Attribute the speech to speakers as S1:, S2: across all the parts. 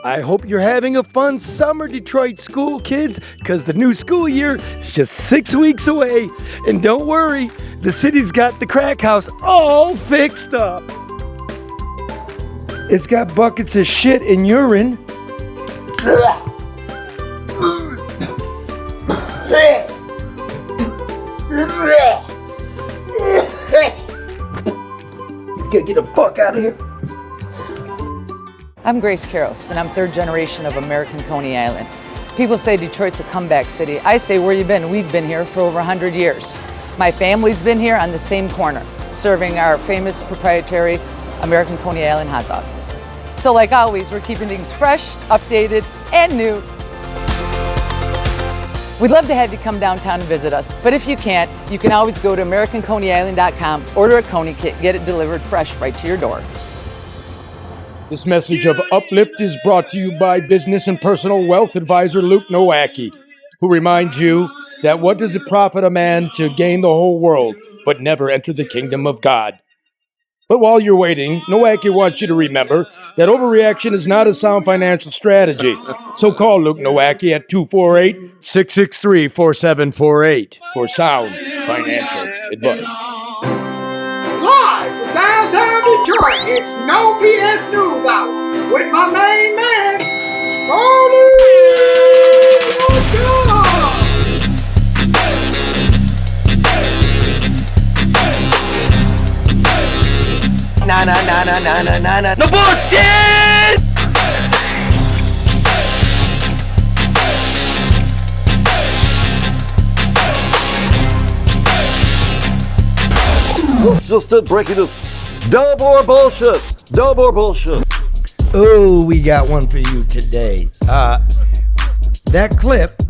S1: I hope you're having a fun summer, Detroit school kids, because the new school year is just 6 weeks away. And don't worry, the city's got the crack house all fixed up. It's got buckets of shit and urine. Get the fuck out of here.
S2: I'm Grace Karos, and I'm third generation of American Coney Island. People say Detroit's a comeback city. I say, where you been? We've been here for over 100 years. My family's been here on the same corner, serving our famous proprietary American Coney Island hot dog. So like always, we're keeping things fresh, updated, and new. We'd love to have you come downtown and visit us, but if you can't, you can always go to AmericanConeyIsland.com, order a Coney kit, get it delivered fresh right to your door.
S3: This message of Uplift is brought to you by business and personal wealth advisor Luke Nowacki, who reminds you that what does it profit a man to gain the whole world but never enter the kingdom of God? But while you're waiting, Nowacki wants you to remember that overreaction is not a sound financial strategy. So call Luke Nowacki at 248-663-4748 for sound financial advice.
S4: Live from downtown Detroit, it's No BS News Hour with my main man, Charlie.
S1: No bullshit!
S5: It's just it, breaking news. No more bullshit. No more bullshit.
S1: Oh, we got one for you today. That clip,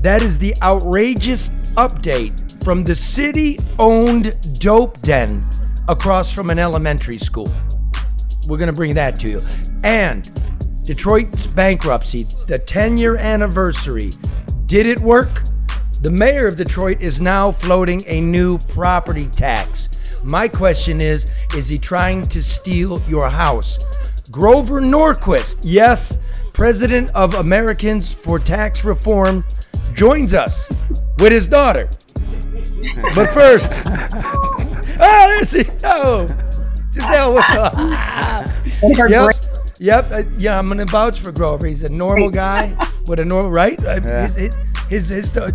S1: that is the outrageous update from the city-owned dope den across from an elementary school. We're going to bring that to you. And Detroit's bankruptcy, the 10-year anniversary. Did it work? The mayor of Detroit is now floating a new property tax. My question is he trying to steal your house? Grover Norquist, yes, president of Americans for Tax Reform, joins us with his daughter. But first, there's he. Oh, Giselle, what's up? Yep. I'm gonna vouch for Grover. He's a normal guy with a normal, right?
S6: Yeah.
S1: His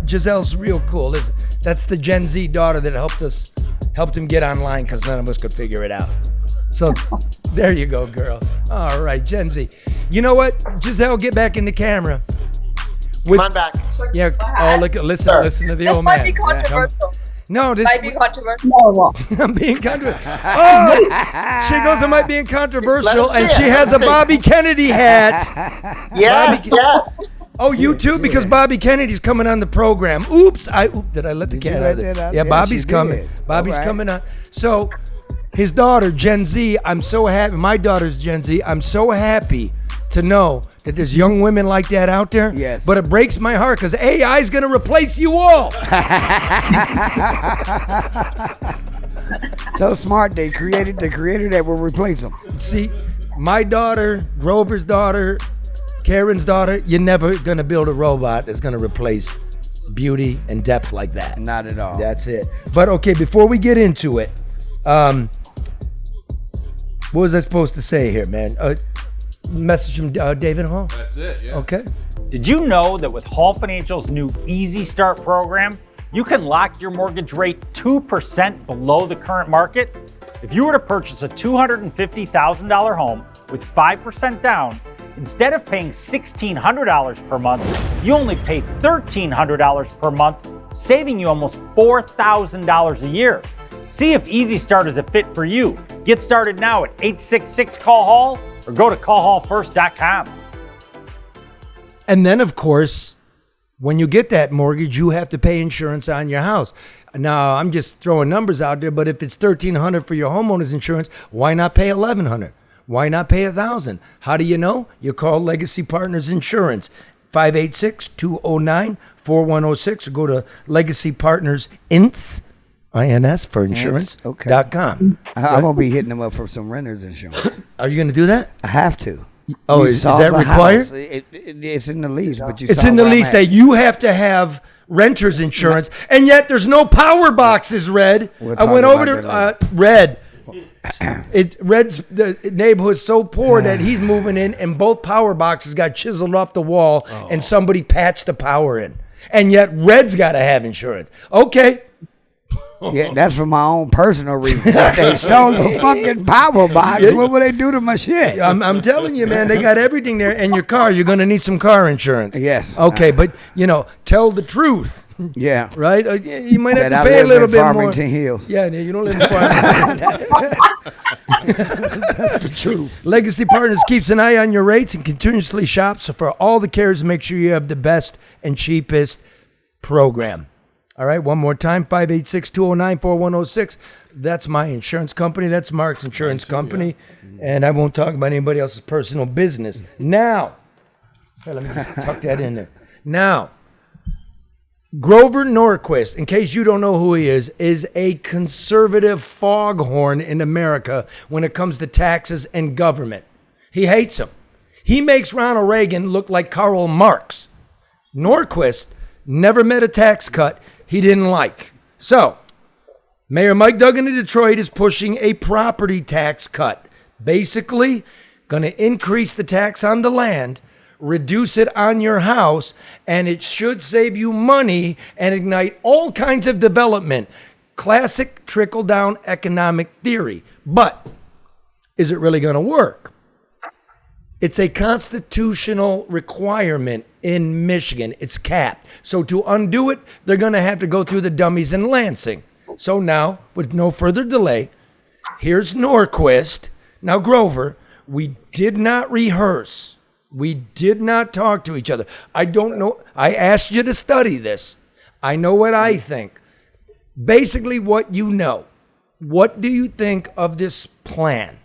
S1: Giselle's real cool. That's the Gen Z daughter that helped him get online because none of us could figure it out. So there you go, girl. All right, Gen Z. You know what, Giselle, get back in the camera.
S7: Come on back.
S1: Yeah. Oh, listen to the old man.
S7: This might be controversial.
S1: No, this
S7: might be controversial.
S1: I'm being controversial. Oh, she goes, am I being controversial? And she has a Bobby Kennedy hat.
S7: Yes.
S1: Oh, you too? Because Bobby Kennedy's coming on the program. Oops. Did I let the cat out? Yeah, Bobby's coming. Bobby's coming on. So his daughter, Gen Z, I'm so happy. My daughter's Gen Z. I'm so happy to know that there's young women like that out there.
S6: Yes.
S1: But it breaks my heart because AI is going to replace you all.
S6: So smart, they created the creator that will replace them.
S1: See, my daughter, Grover's daughter, Karen's daughter, you're never going to build a robot that's going to replace beauty and depth like that.
S6: Not at all.
S1: That's it. But okay, before we get into it, what was I supposed to say here, man? Message from David Hall?
S3: That's it, yeah.
S1: Okay.
S8: Did you know that with Hall Financial's new Easy Start program, you can lock your mortgage rate 2% below the current market? If you were to purchase a $250,000 home with 5% down, instead of paying $1,600 per month, you only pay $1,300 per month, saving you almost $4,000 a year. See if Easy Start is a fit for you. Get started now at 866-CALL-HALL or go to callhallfirst.com.
S1: And then, of course, when you get that mortgage, you have to pay insurance on your house. Now, I'm just throwing numbers out there, but if it's $1,300 for your homeowner's insurance, why not pay $1,100? Why not pay $1,000? How do you know? You call Legacy Partners Insurance, 586-209-4106, or go to Legacy Partners Inc. INS for insurance.com.
S6: Okay. I'm going to be hitting them up for some renter's insurance.
S1: Are you going to do that?
S6: I have to.
S1: Oh,
S6: You
S1: is
S6: saw
S1: that
S6: the
S1: required?
S6: house. It's in the lease, but you
S1: It's
S6: saw
S1: in the
S6: where I'm
S1: lease
S6: at.
S1: that you have to have renter's insurance, and yet there's no power boxes, Red.
S6: We'll
S1: I went
S6: talk
S1: over
S6: about
S1: to Red. Red's the neighborhood's so poor that he's moving in, and both power boxes got chiseled off the wall, and somebody patched the power in. And yet Red's got to have insurance. Okay.
S6: Yeah, that's for my own personal reason. They stole the fucking power box. What would they do to my shit?
S1: I'm telling you, man, they got everything there. And your car, you're going to need some car insurance.
S6: Yes.
S1: Okay, but, tell the truth.
S6: Yeah.
S1: Right? You might have
S6: That
S1: to
S6: I
S1: pay a
S6: live
S1: little
S6: in
S1: bit
S6: Farmington
S1: more.
S6: Hills.
S1: Yeah, you don't live in Farmington.
S6: That's the truth.
S1: Legacy Partners keeps an eye on your rates and continuously shops for all the carriers to make sure you have the best and cheapest program. All right, one more time, 586-209-4106. That's my insurance company. That's Mark's insurance company. And I won't talk about anybody else's personal business. Now, let me just tuck that in there. Now, Grover Norquist, in case you don't know who he is a conservative foghorn in America when it comes to taxes and government. He hates them. He makes Ronald Reagan look like Karl Marx. Norquist never met a tax cut he didn't like. So, Mayor Mike Duggan of Detroit is pushing a property tax cut. Basically, going to increase the tax on the land, reduce it on your house, and it should save you money and ignite all kinds of development. Classic trickle-down economic theory. But is it really going to work? It's a constitutional requirement in Michigan. It's capped. So to undo it, they're going to have to go through the dummies in Lansing. So now, with no further delay, here's Norquist. Now, Grover, we did not rehearse. We did not talk to each other. I don't know. I asked you to study this. I know what I think. Basically, what you know. What do you think of this plan?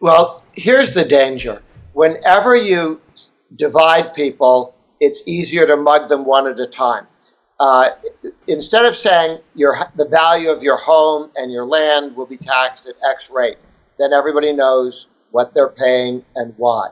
S7: Well, here's the danger. Whenever you divide people, it's easier to mug them one at a time. Instead of saying the value of your home and your land will be taxed at X rate, then everybody knows what they're paying and why.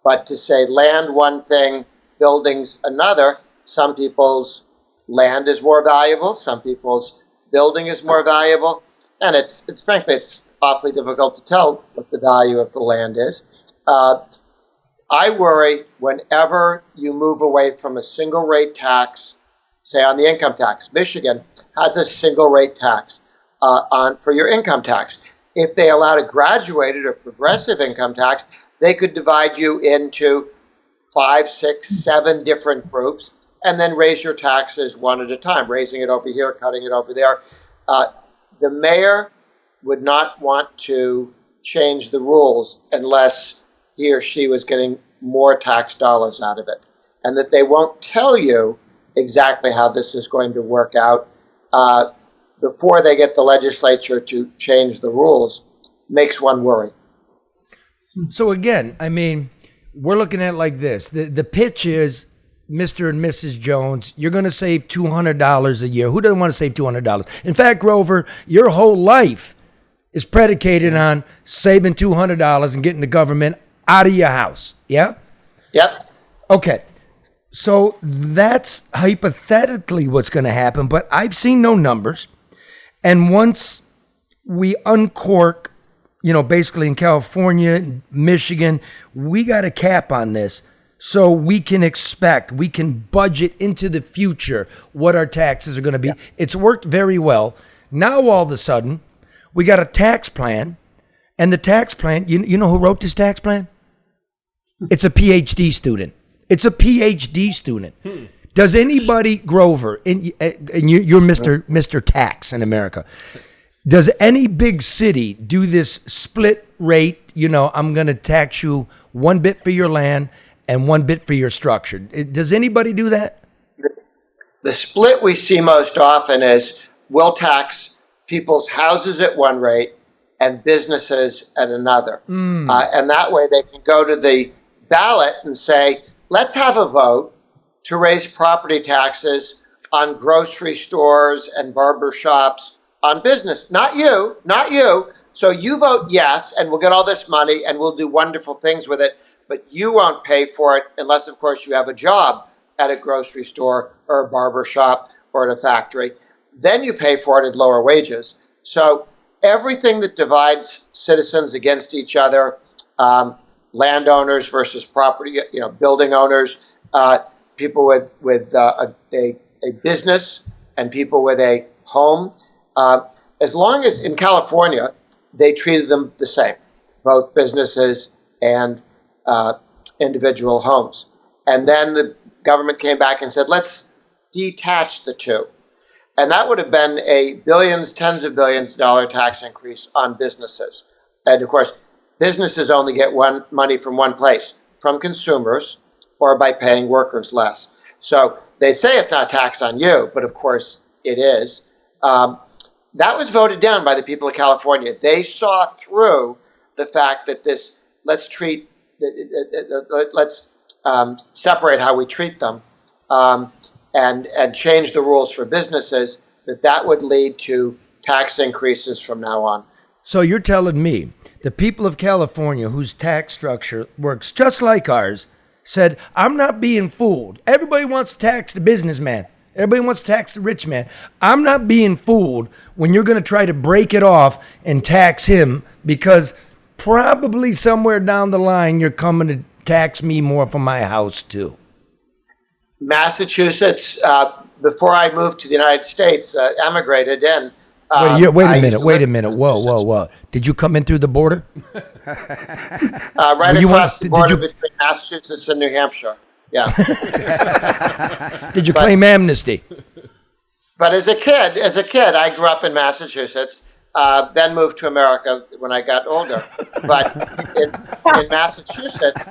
S7: But to say land one thing, buildings another, some people's land is more valuable, some people's building is more valuable, and it's frankly, it's awfully difficult to tell what the value of the land is. I worry whenever you move away from a single rate tax, say on the income tax. Michigan has a single rate tax for your income tax. If they allowed a graduated or progressive income tax, they could divide you into 5, 6, 7 different groups and then raise your taxes one at a time, raising it over here, cutting it over there. The mayor would not want to change the rules unless he or she was getting more tax dollars out of it. And that they won't tell you exactly how this is going to work out before they get the legislature to change the rules makes one worry.
S1: So again, I mean, we're looking at it like this. The pitch is, Mr. and Mrs. Jones, you're going to save $200 a year. Who doesn't want to save $200? In fact, Grover, your whole life is predicated on saving $200 and getting the government out of your house. Yeah?
S7: Yep.
S1: Okay. So that's hypothetically what's going to happen, but I've seen no numbers. And once we uncork, basically in California, Michigan, we got a cap on this so we can budget into the future what our taxes are going to be. Yep. It's worked very well. Now, all of a sudden, we got a tax plan, and the tax plan, you know who wrote this tax plan? It's a PhD student. It's a PhD student. Does anybody, Grover, and you're Mr. Tax in America, does any big city do this split rate? I'm going to tax you one bit for your land and one bit for your structure. Does anybody do that?
S7: The split we see most often is we'll tax people's houses at one rate and businesses at another. And that way they can go to the ballot and say, let's have a vote to raise property taxes on grocery stores and barber shops, on business. Not you, not you. So you vote yes, and we'll get all this money, and we'll do wonderful things with it, but you won't pay for it unless, of course, you have a job at a grocery store or a barber shop or at a factory. Then you pay for it at lower wages. So everything that divides citizens against each other, landowners versus property, building owners, people with a business and people with a home. As long as in California, they treated them the same, both businesses and individual homes. And then the government came back and said, let's detach the two. And that would have been a billions, tens of billions dollar tax increase on businesses. And of course, businesses only get money from one place, from consumers or by paying workers less. So they say it's not a tax on you, but of course it is. That was voted down by the people of California. They saw through the fact that let's separate how we treat them and change the rules for businesses, that would lead to tax increases from now on.
S1: So you're telling me the people of California, whose tax structure works just like ours, said, I'm not being fooled. Everybody wants to tax the businessman. Everybody wants to tax the rich man. I'm not being fooled when you're going to try to break it off and tax him, because probably somewhere down the line you're coming to tax me more for my house too.
S7: Massachusetts, before I moved to the United States, emigrated in.
S1: Wait a minute. Whoa. Did you come in through the border?
S7: Right across the border between Massachusetts and New Hampshire. Yeah.
S1: Did you claim amnesty?
S7: But as a kid, I grew up in Massachusetts, then moved to America when I got older. But in Massachusetts,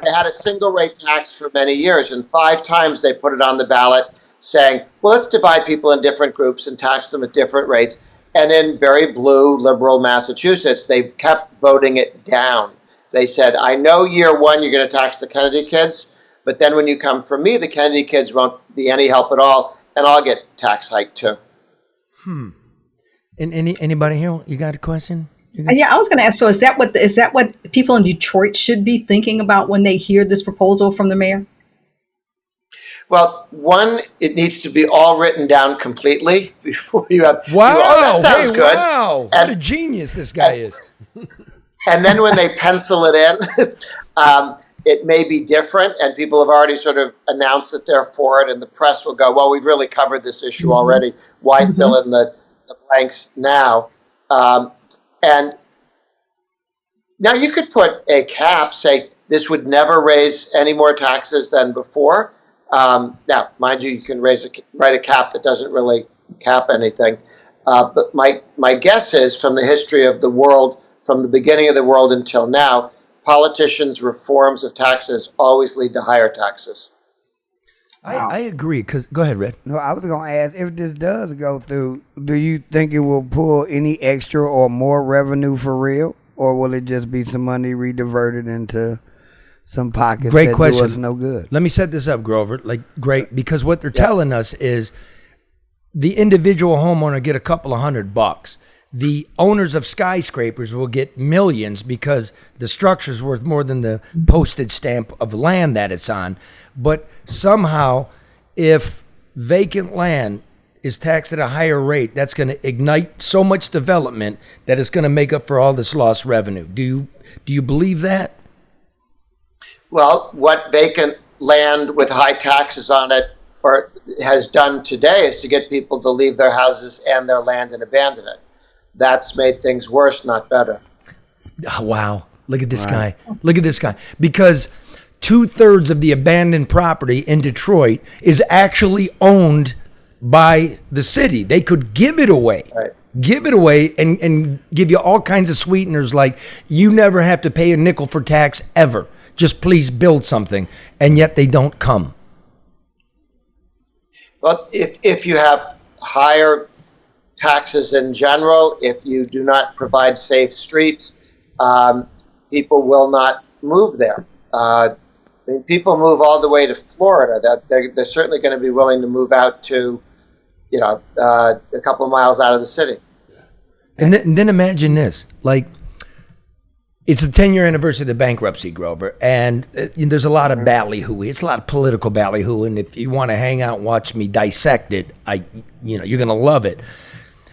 S7: they had a single rate tax for many years, and 5 times they put it on the ballot saying, well, let's divide people in different groups and tax them at different rates. And in very blue, liberal Massachusetts, they've kept voting it down. They said, I know year one you're going to tax the Kennedy kids, but then when you come from me, the Kennedy kids won't be any help at all, and I'll get tax hike too.
S1: And anybody here, you got a question?
S9: Yeah, I was going to ask, so is that what people in Detroit should be thinking about when they hear this proposal from the mayor?
S7: Well, one, it needs to be all written down completely before you have.
S1: Wow!
S7: Oh, that sounds good.
S1: Wow! What a genius this guy is.
S7: And then when they pencil it in, it may be different, and people have already sort of announced that they're for it, and the press will go, well, we've really covered this issue already. Why fill in the blanks now? And now you could put a cap, say this would never raise any more taxes than before. Now, mind you, you can write a cap that doesn't really cap anything. But my guess is, from the history of the world, from the beginning of the world until now, politicians' reforms of taxes always lead to higher taxes.
S1: I agree. Go ahead, Red.
S6: No, I was going to ask, if this does go through, do you think it will pull any extra or more revenue for real? Or will it just be some money rediverted into some pockets
S1: Great
S6: that
S1: question.
S6: do us no good?
S1: Let me set this up, Grover. Great, because what they're telling us is the individual homeowner get a couple of $100. The owners of skyscrapers will get millions because the structure's worth more than the postage stamp of land that it's on. But somehow, if vacant land is taxed at a higher rate, that's going to ignite so much development that it's going to make up for all this lost revenue. Do you believe that?
S7: Well, what vacant land with high taxes on it or has done today is to get people to leave their houses and their land and abandon it. That's made things worse, not better.
S1: Oh, wow. Look at this guy. Look at this guy. Because 2/3 of the abandoned property in Detroit is actually owned by the city. They could give it away.
S7: Right.
S1: Give it away and give you all kinds of sweeteners like you never have to pay a nickel for tax ever. Just please build something. And yet they don't come.
S7: Well, if you have higher taxes in general, if you do not provide safe streets, people will not move there. I mean, people move all the way to Florida. They're certainly going to be willing to move out to a couple of miles out of the city.
S1: And then imagine this, like, it's the 10-year anniversary of the bankruptcy, Grover, and there's a lot of ballyhooey. It's a lot of political ballyhoo, and if you want to hang out and watch me dissect it, you're going to love it.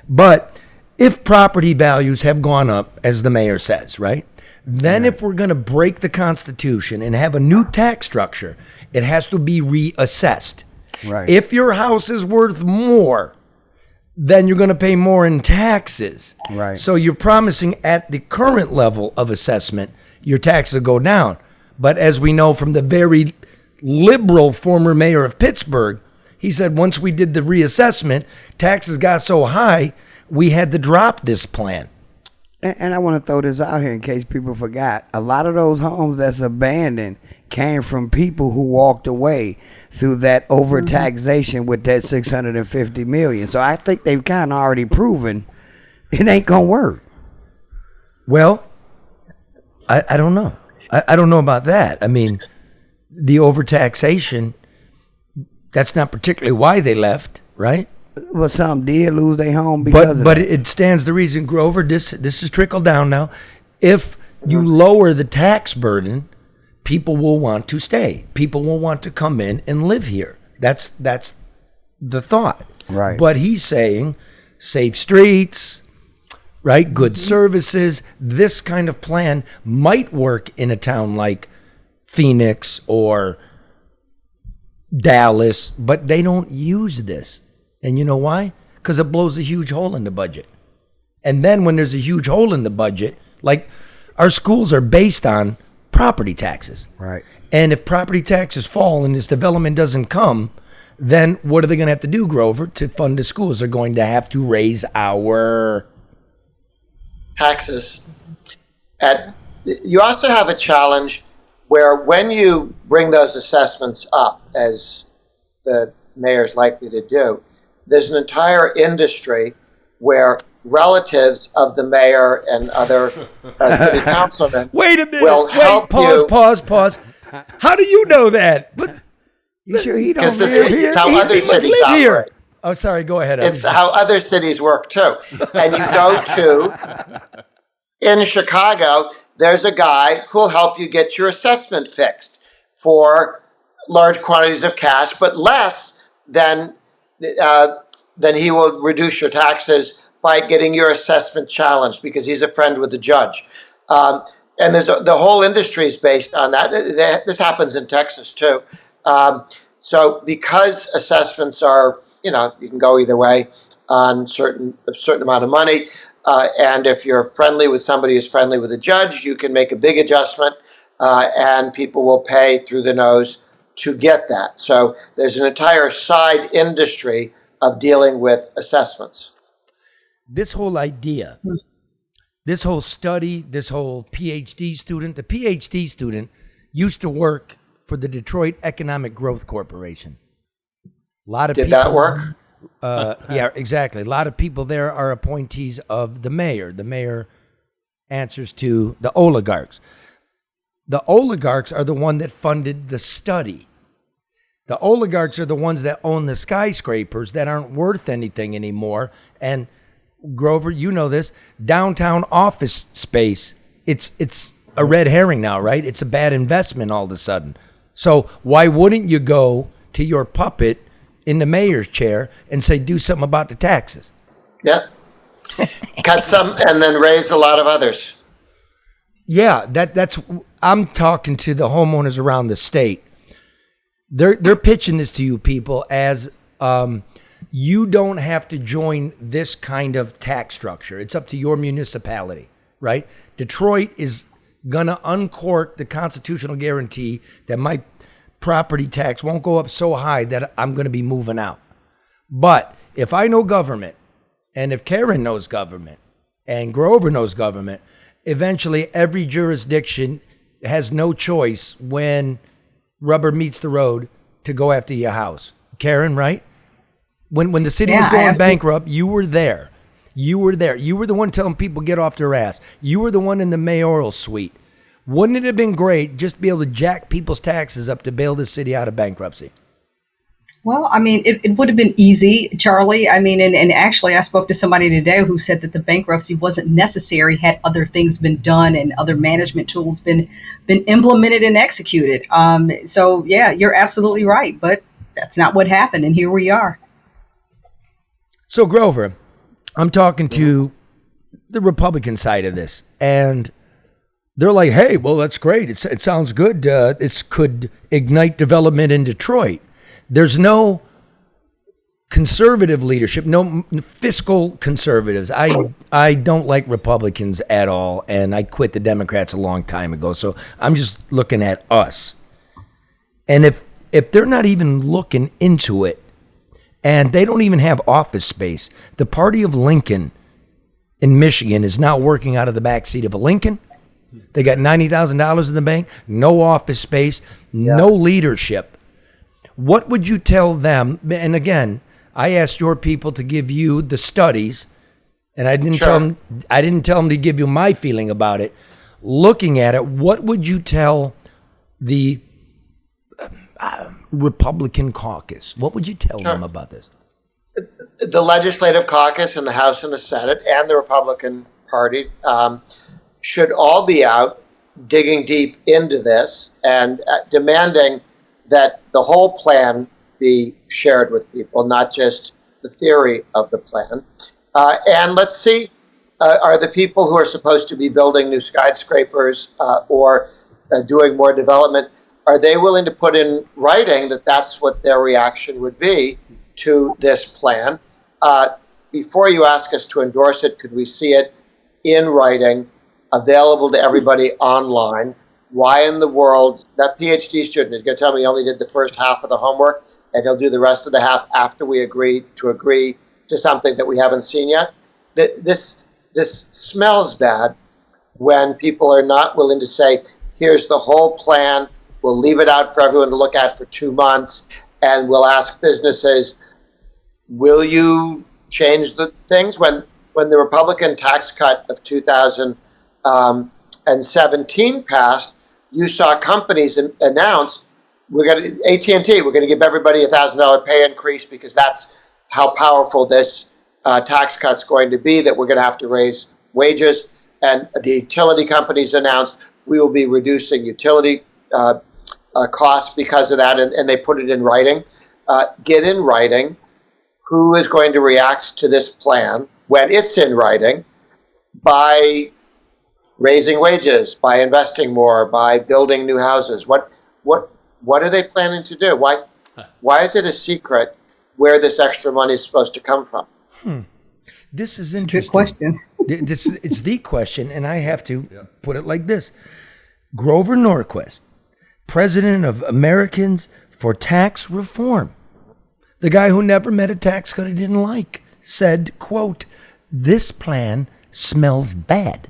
S1: But if property values have gone up, as the mayor says, right? Then if we're going to break the Constitution and have a new tax structure, it has to be reassessed.
S6: Right.
S1: If your house is worth more, then you're going to pay more in taxes.
S6: Right.
S1: So you're promising at the current level of assessment, your taxes will go down. But as we know from the very liberal former mayor of Pittsburgh, he said once we did the reassessment, taxes got so high, we had to drop this plan.
S6: And I want to throw this out here in case people forgot. A lot of those homes that's abandoned came from people who walked away through that overtaxation with that $650 million. So I think they've kind of already proven it ain't gonna work.
S1: Well, I don't know. I don't know about that. I mean, the overtaxation, that's not particularly why they left, right?
S6: Well, some did lose their home because
S1: but
S6: of that.
S1: it stands to reason, Grover, this is trickle down now. If you lower the tax burden, people will want to stay. People will want to come in and live here. That's the thought.
S6: Right.
S1: But he's saying safe streets, right? Good services. This kind of plan might work in a town like Phoenix or Dallas, but they don't use this. And you know why? Because it blows a huge hole in the budget. And then when there's a huge hole in the budget, like our schools are based on property taxes.
S6: Right.
S1: And if property taxes fall and this development doesn't come, then what are they going to have to do, Grover, to fund the schools? They're going to have to raise our
S7: taxes. And you also have a challenge where when you bring those assessments up, as the mayor's likely to do, there's an entire industry where relatives of the mayor and other city councilmen
S1: Wait a minute.
S7: will help
S1: Pause. How do you know that? But
S6: You sure he don't
S7: because
S6: live here?
S7: it's how other
S1: must
S7: cities
S1: live here.
S7: operate.
S1: Oh, sorry. Go ahead.
S7: It's how other cities work too. And you go to, in Chicago, there's a guy who'll help you get your assessment fixed for large quantities of cash, but less than he will reduce your taxes by getting your assessment challenged because he's a friend with the judge. And the whole industry is based on that. This happens in Texas too. So because assessments are, you can go either way on a certain amount of money. And if you're friendly with somebody who's friendly with a judge, you can make a big adjustment and people will pay through the nose to get that. So there's an entire side industry of dealing with assessments.
S1: This whole idea, this whole study, this whole PhD student, the PhD student used to work for the Detroit Economic Growth Corporation. A lot of
S7: Did
S1: people,
S7: that work?
S1: Yeah, exactly. A lot of people there are appointees of the mayor. The mayor answers to the oligarchs. The oligarchs are the one that funded the study. The oligarchs are the ones that own the skyscrapers that aren't worth anything anymore. And Grover, you know this, downtown office space, it's a red herring now, right? It's a bad investment all of a sudden. So why wouldn't you go to your puppet in the mayor's chair and say, do something about the taxes?
S7: Yeah. Cut some and then raise a lot of others.
S1: Yeah, that's. I'm talking to the homeowners around the state. They're pitching this to you people as you don't have to join this kind of tax structure. It's up to your municipality, right? Detroit is gonna uncork the constitutional guarantee that my property tax won't go up so high that I'm gonna be moving out. But if I know government, and if Karen knows government, and Grover knows government, eventually every jurisdiction has no choice when rubber meets the road to go after your house. Karen, right? When the city was going bankrupt, you were there. You were there. You were the one telling people get off their ass. You were the one in the mayoral suite. Wouldn't it have been great just to be able to jack people's taxes up to bail the city out of bankruptcy?
S9: Well, I mean, it would have been easy, Charlie. I mean, and actually, I spoke to somebody today who said that the bankruptcy wasn't necessary had other things been done and other management tools been implemented and executed. So, yeah, you're absolutely right. But that's not what happened. And here we are.
S1: So, Grover, I'm talking to the Republican side of this, and they're like, hey, well, that's great. It sounds good. It could ignite development in Detroit. There's no conservative leadership, no fiscal conservatives. I don't like Republicans at all, and I quit the Democrats a long time ago. So I'm just looking at us. And if they're not even looking into it, and they don't even have office space, the party of Lincoln in Michigan is now working out of the backseat of a Lincoln. They got $90,000 in the bank, no office space, no leadership. What would you tell them? And again, I asked your people to give you the studies, and I didn't tell them to give you my feeling about it. Looking at it, what would you tell the Republican caucus? What would you tell them about this?
S7: The Legislative Caucus in the House and the Senate and the Republican Party should all be out digging deep into this and demanding that the whole plan be shared with people, not just the theory of the plan. And let's see, are the people who are supposed to be building new skyscrapers or doing more development, are they willing to put in writing that that's what their reaction would be to this plan? Before you ask us to endorse it, could we see it in writing, available to everybody online? Why in the world, that PhD student is going to tell me he only did the first half of the homework and he'll do the rest of the half after we agree to something that we haven't seen yet? This smells bad when people are not willing to say, here's the whole plan, we'll leave it out for everyone to look at for 2 months, and we'll ask businesses, will you change the things? When the Republican tax cut of 2017 passed, you saw companies announce, AT&T, we're going to give everybody a $1,000 pay increase because that's how powerful this tax cut's going to be, that we're going to have to raise wages. And the utility companies announced we will be reducing utility costs because of that, and they put it in writing. Get in writing who is going to react to this plan when it's in writing by raising wages, by investing more, by building new houses. What are they planning to do? Why is it a secret where this extra money is supposed to come from?
S1: This is
S9: It's a
S1: interesting.
S9: good question.
S1: It's the question, and I have to put it like this. Grover Norquist, president of Americans for Tax Reform, the guy who never met a tax cut he didn't like, said, quote, this plan smells bad.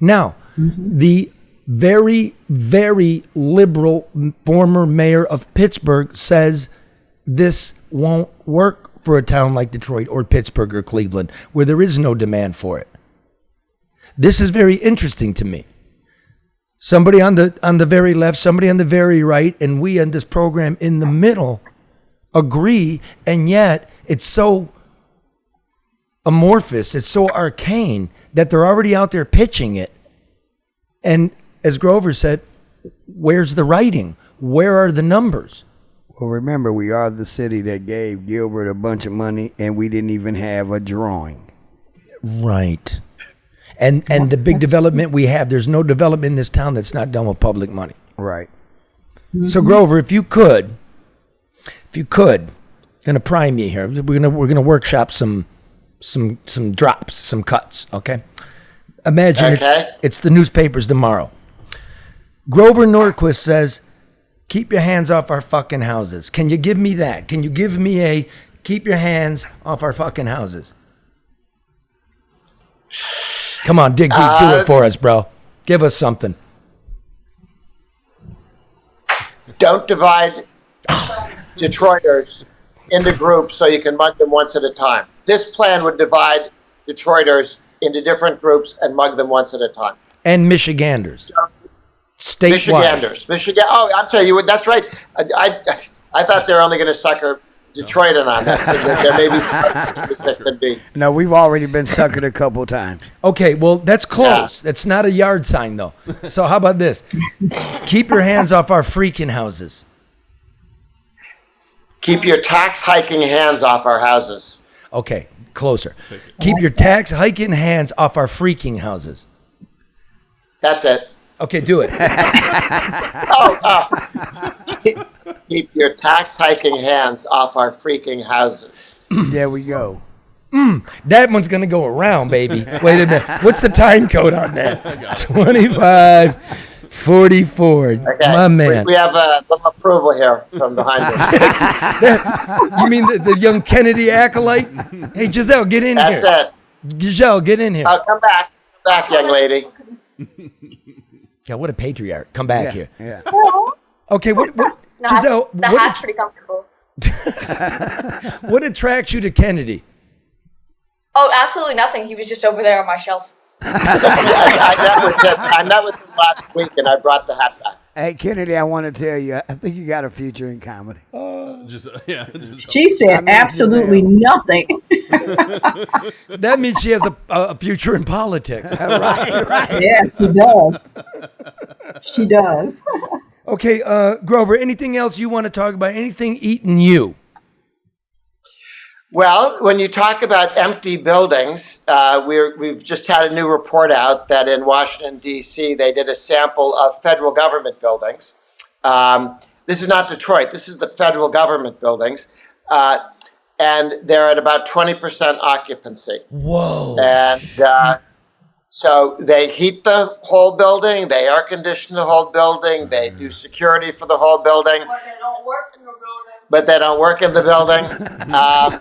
S1: Now, the very, very liberal former mayor of Pittsburgh says this won't work for a town like Detroit or Pittsburgh or Cleveland, where there is no demand for it. This is very interesting to me. Somebody on the very left, somebody on the very right, and we on this program in the middle agree, and yet it's so amorphous, it's so arcane that they're already out there pitching it. And as Grover said, where's the writing? Where are the numbers?
S6: Well, remember, we are the city that gave Gilbert a bunch of money, and we didn't even have a drawing.
S1: Right. And the big development we have, there's no development in this town that's not done with public money.
S6: Right.
S1: So Grover, if you could, gonna prime you here. We're gonna workshop some drops, some cuts. Okay. Imagine it's the newspapers tomorrow. Grover Norquist says, keep your hands off our fucking houses. Can you give me that? Can you give me a keep your hands off our fucking houses? Come on, dig deep, do it for us, bro. Give us something.
S7: Don't divide Detroiters into groups so you can mug them once at a time. This plan would divide Detroiters into different groups and mug them once at a time.
S1: And Michiganders. Statewide.
S7: Michigan. Oh, I'm sorry. That's right. I thought they were only going to sucker Detroitan on this. There may be some that could be.
S6: No, we've already been suckered a couple times.
S1: Okay, well, that's close. That's not a yard sign, though. So how about this? Keep your hands off our freaking houses.
S7: Keep your tax hiking hands off our houses.
S1: Okay, closer. Keep your tax hiking hands off our freaking houses.
S7: That's it.
S1: Okay, do it.
S7: Keep your tax hiking hands off our freaking houses.
S6: There we go.
S1: That one's going to go around, baby. Wait a minute. What's the time code on that? 2544.
S7: Okay.
S1: My man.
S7: We have a little approval here from behind us.
S1: You mean the young Kennedy acolyte? Hey, Giselle, get in here.
S7: That's it.
S1: Giselle, get in here.
S7: Come back. Come back, young lady.
S1: God, what a patriarch. Come back here.
S6: Yeah.
S1: Okay, what Giselle,
S10: the hat's pretty comfortable.
S1: what attracts you to Kennedy?
S10: Oh, absolutely nothing. He was just over there on my shelf.
S7: I met with him last week, and I brought the hat back.
S6: Hey, Kennedy, I want to tell you, I think you got a future in comedy.
S9: She said absolutely nothing.
S1: That means she has a future in politics.
S6: Right.
S9: Yeah, she does. She does.
S1: Okay, Grover, anything else you want to talk about? Anything eating you?
S7: Well, when you talk about empty buildings, we've just had a new report out that in Washington, D.C., they did a sample of federal government buildings. This is not Detroit. This is the federal government buildings. And they're at about 20% occupancy.
S1: Whoa.
S7: And so they heat the whole building. They air condition the whole building. They do security for the whole building.
S10: But they don't work in the building.
S7: But they don't work in the building. I'm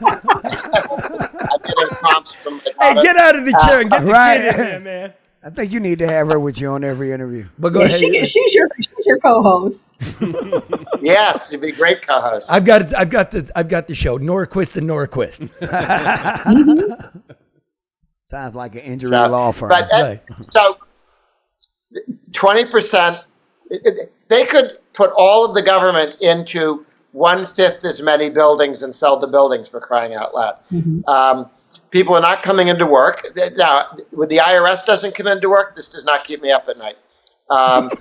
S7: getting prompts from my daughter.
S1: Hey, get out of the chair and get the kid in there, man.
S6: I think you need to have her with you on every interview.
S1: But go
S9: Yeah,
S1: ahead.
S9: she's your co-host.
S7: Yes, you'd be a great co-host.
S1: I've got the show, Norquist and Norquist.
S6: Sounds like an injury law firm.
S7: But so 20%, they could put all of the government into 1/5 as many buildings and sell the buildings, for crying out loud. People are not coming into work. Now, when the IRS doesn't come into work, this does not keep me up at night. But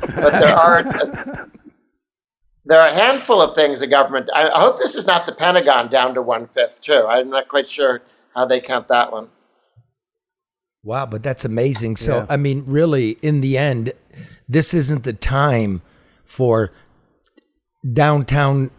S7: there are a handful of things the government. I hope this is not the Pentagon down to 1/5 too. I'm not quite sure how they count that one.
S1: Wow, but that's amazing. So, I mean, really, in the end, this isn't the time for downtown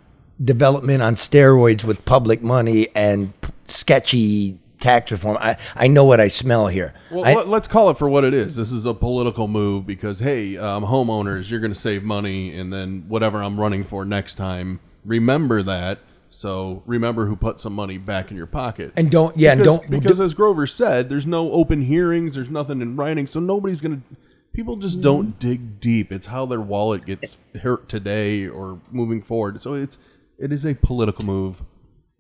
S1: development on steroids with public money and sketchy tax reform. I know what I smell here.
S11: Well, let's call it for what it is. This is a political move because, hey, homeowners, you're going to save money, and then whatever I'm running for next time, remember that. So remember who put some money back in your pocket.
S1: And
S11: because as Grover said, there's no open hearings, there's nothing in writing, so nobody's going to. People just don't dig deep. It's how their wallet gets hurt today or moving forward. So it is a political move.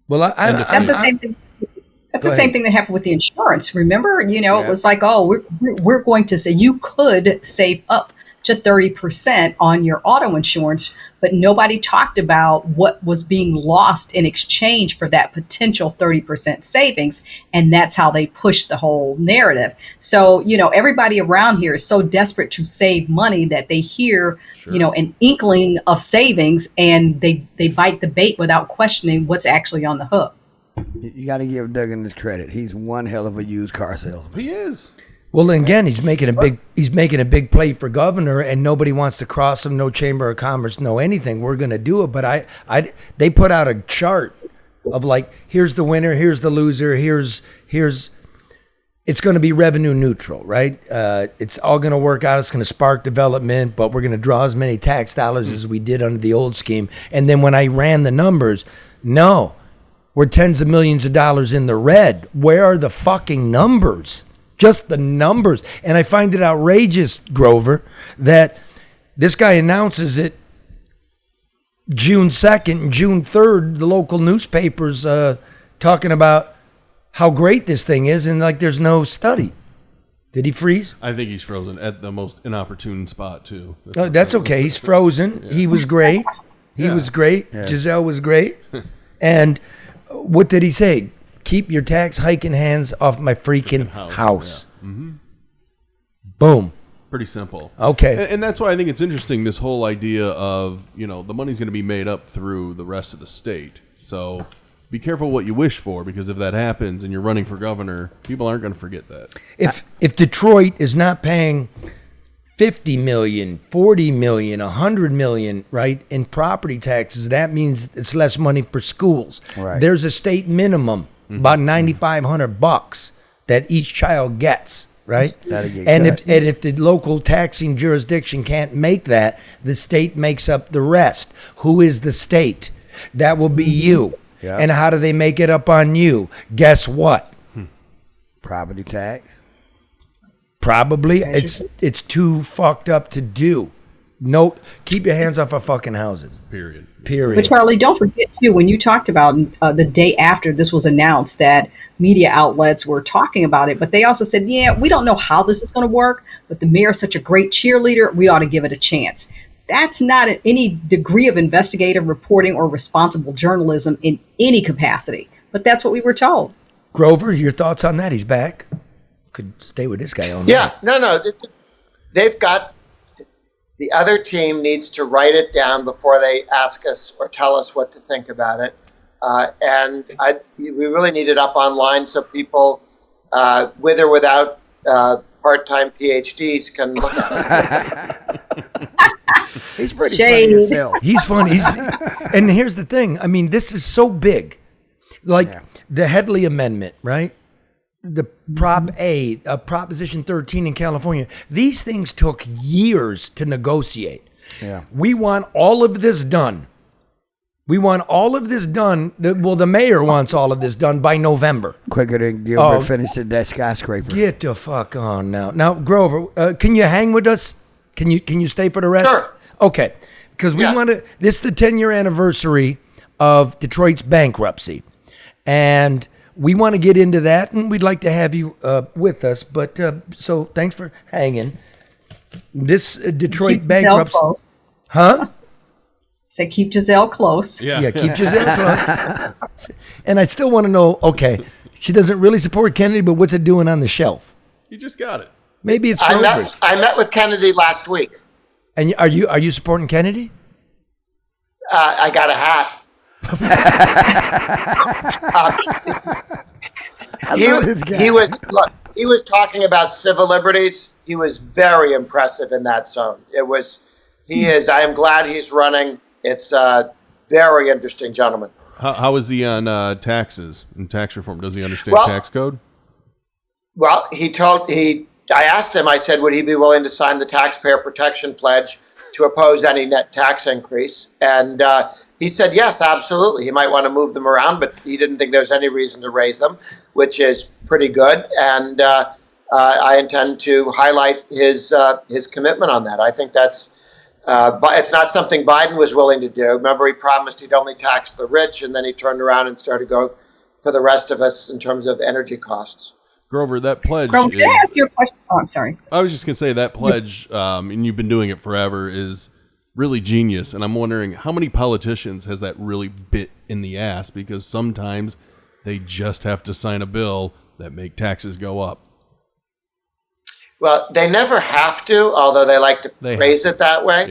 S1: Well,
S9: that's the same thing. That's the same thing that happened with the insurance. Remember, it was like, we're going to say you could save up to 30% on your auto insurance, but nobody talked about what was being lost in exchange for that potential 30% savings. And that's how they pushed the whole narrative. So, everybody around here is so desperate to save money that they hear, an inkling of savings and they bite the bait without questioning what's actually on the hook.
S6: You got to give Duggan his credit. He's one hell of a used car salesman.
S11: He is.
S1: Well, again, he's making a big play for governor, and nobody wants to cross him. No Chamber of Commerce, no anything. We're going to do it, but they put out a chart of like, here's the winner, here's the loser, here's. It's going to be revenue neutral, right? It's all going to work out. It's going to spark development, but we're going to draw as many tax dollars as we did under the old scheme. And then when I ran the numbers, no, we're tens of millions of dollars in the red. Where are the fucking numbers? Just the numbers. And I find it outrageous, Grover, that this guy announces it June 2nd and June 3rd, the local newspapers talking about how great this thing is, and like there's no study. Did he freeze?
S11: I think he's frozen at the most inopportune spot, too.
S1: That's okay. He's frozen. Yeah. He was great. He was great. Yeah. Giselle was great. And what did he say? Keep your tax hiking hands off my freaking house.
S11: Yeah. Mm-hmm.
S1: Boom.
S11: Pretty simple.
S1: Okay.
S11: And that's why I think it's interesting, this whole idea of, the money's going to be made up through the rest of the state. So be careful what you wish for, because if that happens and you're running for governor, people aren't going to forget that.
S1: If Detroit is not paying $50 million, $40 million, $100 million, right, in property taxes, that means it's less money for schools.
S6: Right.
S1: There's a state minimum, about $9,500 that each child gets. Right, and if the local taxing jurisdiction can't make that, the state makes up the rest. Who is the state? That will be you.
S6: Yeah.
S1: And how do they make it up on you? Guess what?
S6: Property tax.
S1: Probably it's too fucked up to do. No, keep your hands off our fucking houses.
S11: Period.
S9: But Charlie, don't forget too, when you talked about the day after this was announced that media outlets were talking about it, but they also said, yeah, we don't know how this is going to work, but the mayor is such a great cheerleader, we ought to give it a chance. That's not any degree of investigative reporting or responsible journalism in any capacity, but that's what we were told.
S1: Grover, your thoughts on that? He's back. Could stay with this guy all night.
S7: Yeah, no, they've got. The other team needs to write it down before they ask us or tell us what to think about it. We really need it up online so people, with or without part-time PhDs, can look at it.
S6: He's pretty funny himself.
S1: He's funny. And here's the thing. I mean, this is so big. Like the Headley Amendment, right? The Prop A, Proposition 13 in California. These things took years to negotiate.
S6: Yeah.
S1: We want all of this done. Well, the mayor wants all of this done by November.
S6: Quicker than Gilbert finished that skyscraper.
S1: Get the fuck on now. Now, Grover, can you hang with us? Can you stay for the rest?
S7: Sure.
S1: Okay. Because we want to, this is the 10-year anniversary of Detroit's bankruptcy. And we want to get into that, and we'd like to have you with us. But so thanks for hanging. This Detroit bankruptcy. Huh?
S9: Say keep Giselle close.
S1: Yeah, keep Giselle close. And I still want to know, okay, she doesn't really support Kennedy, but what's it doing on the shelf?
S11: You just got it.
S1: Maybe it's
S7: Grover's. I met with Kennedy last week.
S1: And are you supporting Kennedy?
S7: I got a hat. He was talking about civil liberties. He was very impressive in that zone. I am glad he's running. It's a very interesting gentleman.
S11: How is he on taxes and tax reform? Does he understand tax code?
S7: Well, I asked him, I said, would he be willing to sign the taxpayer protection pledge to oppose any net tax increase? And he said, yes, absolutely. He might want to move them around, but he didn't think there was any reason to raise them, which is pretty good. And I intend to highlight his commitment on that. I think that's, but it's not something Biden was willing to do. Remember, he promised he'd only tax the rich, and then he turned around and started to go for the rest of us in terms of energy costs.
S11: Grover, that pledge.
S9: Grover, can I ask you a question? Oh, I'm sorry.
S11: I was just going to say that pledge, and you've been doing it forever, is really genius. And I'm wondering how many politicians has that really bit in the ass, because sometimes they just have to sign a bill that make taxes go up.
S7: Well, they never have to, although they like to phrase it that way.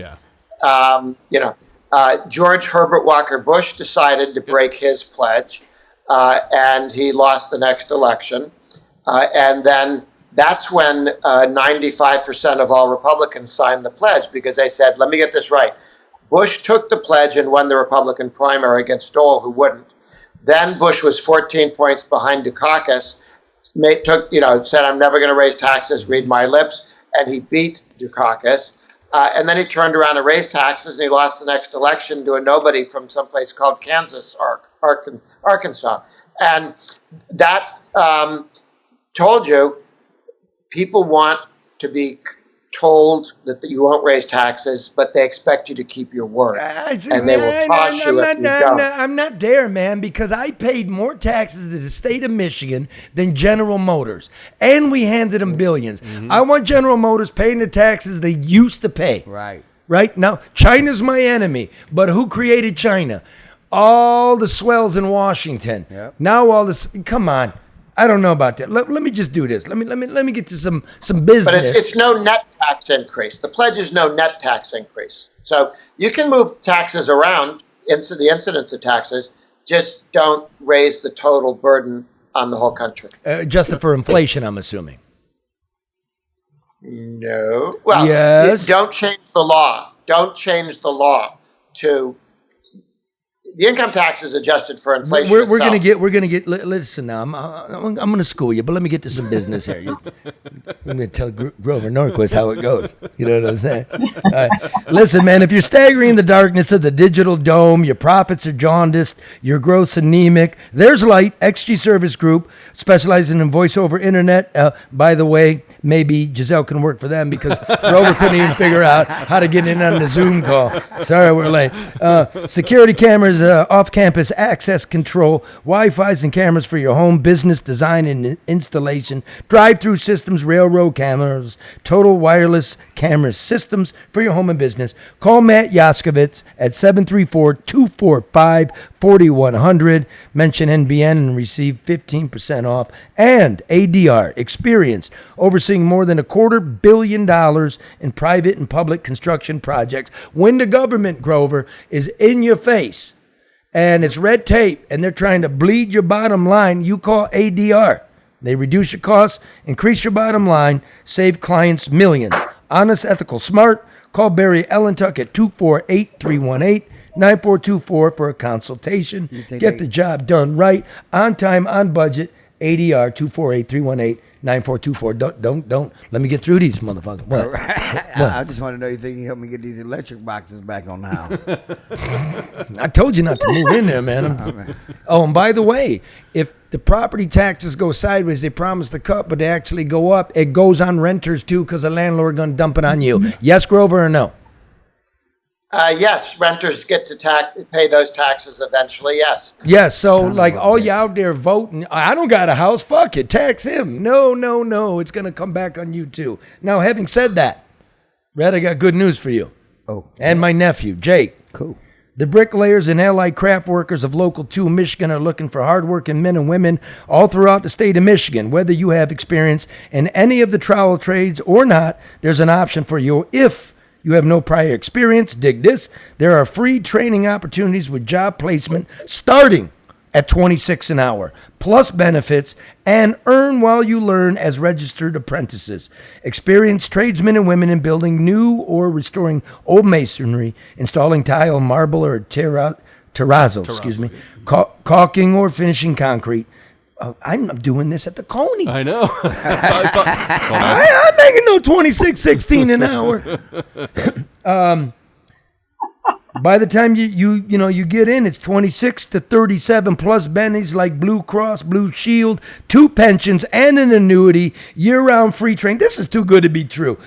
S11: Yeah.
S7: George Herbert Walker Bush decided to break his pledge, and he lost the next election. And then that's when 95% of all Republicans signed the pledge, because they said, let me get this right. Bush took the pledge and won the Republican primary against Dole, who wouldn't. Then Bush was 14 points behind Dukakis, said, I'm never going to raise taxes, read my lips, and he beat Dukakis. And then he turned around and raised taxes, and he lost the next election to a nobody from someplace called Kansas, Arkansas. And that told you people want to be told that you won't raise taxes, but they expect you to keep your word. And they will toss you if you don't.
S1: I'm not there, man, because I paid more taxes to the state of Michigan than General Motors. And we handed them billions. Mm-hmm. I want General Motors paying the taxes they used to pay.
S6: Right.
S1: Right? Now, China's my enemy, but who created China? all the swells in Washington.
S6: Yep.
S1: Now all this. Come on, I don't know about that. Let me just do this. Let me get to some business.
S7: But it's no net tax increase. The pledge is no net tax increase. So you can move taxes around, the incidence of taxes, just don't raise the total burden on the whole country.
S1: Adjusted for inflation, I'm assuming.
S7: No. Well,
S1: yes.
S7: Don't change the law. Don't change the law to the income tax is adjusted for inflation.
S1: We're gonna get. Listen now, I'm gonna school you, but let me get to some business here. I'm gonna tell Grover Norquist how it goes. You know what I'm saying? Listen, man, if you're staggering in the darkness of the digital dome, your profits are jaundiced, your growth's anemic, there's light. XG Service Group, specializing in voice-over internet. By the way, maybe Giselle can work for them because Grover couldn't even figure out how to get in on the Zoom call. Sorry, we're late. Security cameras, off-campus access control, Wi-Fi's and cameras for your home, business design and installation, drive-through systems, railroad cameras, total wireless camera systems for your home and business. Call Matt Yaskovitz at 734-245-4100. Mention NBN and receive 15% off. And ADR, experienced, overseeing more than $250 million in private and public construction projects. When the government, Grover, is in your face and it's red tape and they're trying to bleed your bottom line, you call ADR. They reduce your costs, increase your bottom line, save clients millions. Honest, ethical, smart. Call Barry Ellentuck at 248-318-9424 for a consultation. Get the job done right, on time, on budget. ADR 248-318-9424. Don't. Let me get through these motherfuckers. What?
S6: I just want to know, you think you help me get these electric boxes back on the house?
S1: I told you not to move in there, man. Oh, and by the way, if the property taxes go sideways, they promise to cut, but they actually go up, it goes on renters too because the landlord going to dump it on you. Yes, Grover, or no?
S7: Yes, renters get to pay those taxes eventually, yes.
S1: Yes, so like all you out there voting, I don't got a house, fuck it, tax him. No, it's going to come back on you too. Now, having said that, Red, I got good news for you.
S6: Oh.
S1: And my nephew, Jake.
S6: Cool.
S1: The bricklayers and allied craft workers of Local 2 Michigan are looking for hardworking men and women all throughout the state of Michigan. Whether you have experience in any of the trowel trades or not, there's an option for you. If you have no prior experience, dig this, there are free training opportunities with job placement starting at $26 an hour, plus benefits, and earn while you learn as registered apprentices. Experienced tradesmen and women in building new or restoring old masonry, installing tile, marble, or terrazzo, caulking or finishing concrete. I'm doing this at the Coney.
S11: I know.
S1: I'm making no $26.16 an hour. By the time you get in, it's 26 to 37 plus bennies like Blue Cross, Blue Shield, 2 pensions, and an annuity, year-round free training. This is too good to be true.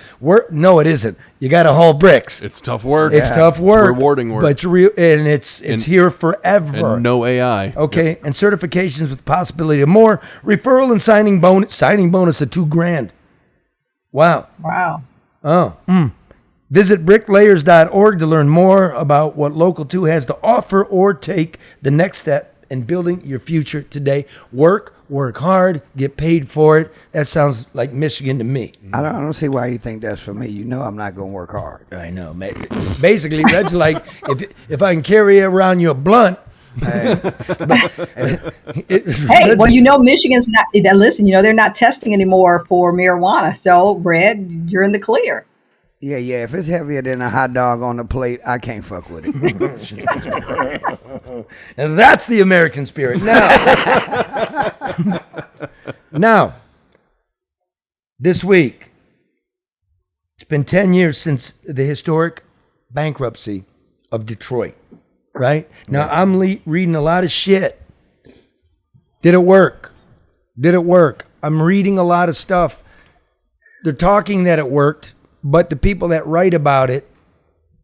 S1: No, it isn't. You got to haul bricks.
S11: It's tough work.
S1: It's tough work.
S11: It's rewarding work.
S1: But it's real, and it's here forever.
S11: And no AI.
S1: Okay, yep. And certifications with the possibility of more. Referral and signing bonus of $2,000. Wow. Oh. Visit bricklayers.org to learn more about what Local 2 has to offer or take the next step in building your future today. Work hard, get paid for it. That sounds like Michigan to me.
S6: I don't see why you think that's for me. You know I'm not going to work hard.
S1: I know. Basically, Red's like, if I can carry around your blunt.
S9: Hey, well, Michigan's not, listen, they're not testing anymore for marijuana. So, Red, you're in the clear.
S6: Yeah. If it's heavier than a hot dog on the plate, I can't fuck with it.
S1: And that's the American spirit. Now, this week, it's been 10 years since the historic bankruptcy of Detroit, right? Now, I'm reading a lot of shit. Did it work? I'm reading a lot of stuff. They're talking that it worked. But the people that write about it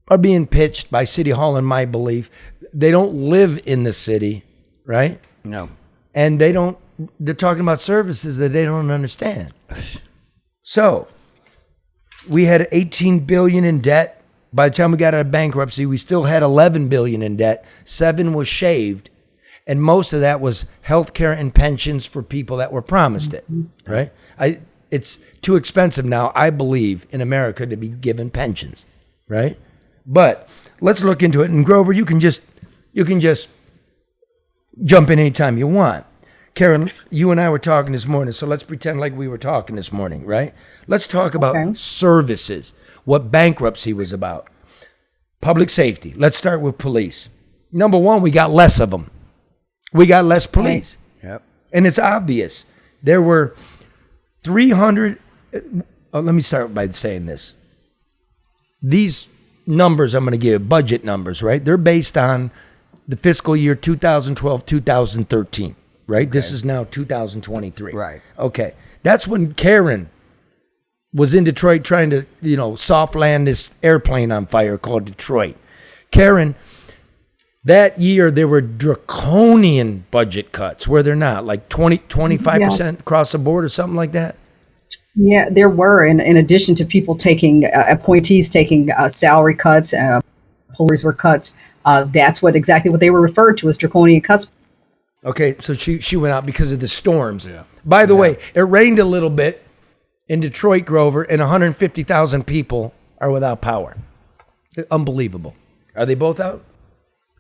S1: are being pitched by City Hall, in my belief. They don't live in the city, right?
S6: No.
S1: And they're talking about services that they don't understand. So, we had $18 billion in debt By the time we got out of bankruptcy, we still had $11 billion in debt. 7 was shaved, and most of that was health care and pensions for people that were promised it, right? It's too expensive now, I believe, in America to be given pensions, right? But let's look into it. And Grover, you can just jump in anytime you want. Karen, you and I were talking this morning, so let's pretend like we were talking this morning, right? Let's talk about services, what bankruptcy was about. Public safety. Let's start with police. Number one, we got less of them. We got less police.
S6: Yep.
S1: And it's obvious. There were 300. Let me start by saying this. These numbers I'm going to give, budget numbers, right? They're based on the fiscal year 2012, 2013. Right? Okay. This is now 2023.
S6: Right.
S1: Okay. That's when Karen was in Detroit trying to, soft land this airplane on fire called Detroit. Karen, that year there were draconian budget cuts, were there not? Like 25% across the board or something like that?
S9: Yeah, there were. In addition to people appointees taking salary cuts, police were cuts. That's exactly what they were referred to as draconian cuts.
S1: Okay, so she went out because of the storms. Yeah. By the way, it rained a little bit in Detroit, Grover, and 150,000 people are without power. Unbelievable. Are they both out?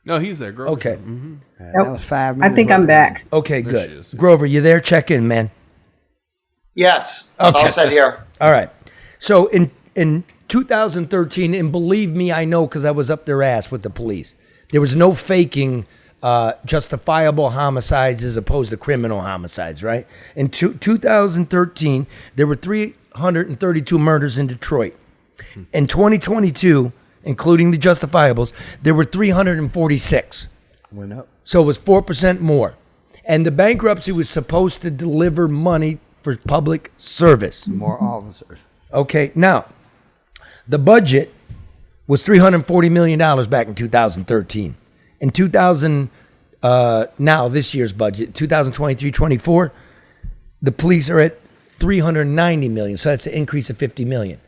S11: No, he's there, Grover.
S1: Okay.
S6: Mm-hmm. That was 5 minutes.
S9: I think I'm back.
S1: Okay, good. Grover, you there? Check in, man.
S7: Yes.
S1: Okay.
S7: All set here.
S1: All right. So in 2013, and believe me, I know because I was up their ass with the police, there was no faking justifiable homicides as opposed to criminal homicides, right? In 2013, there were 332 murders in Detroit. In 2022, including the justifiables, there were 346.
S6: Went up.
S1: So it was 4% more. And the bankruptcy was supposed to deliver money for public service.
S6: More officers.
S1: Okay, now, the budget was $340 million back in 2013. In now this year's budget, 2023-24, the police are at $390 million. So that's an increase of $50 million,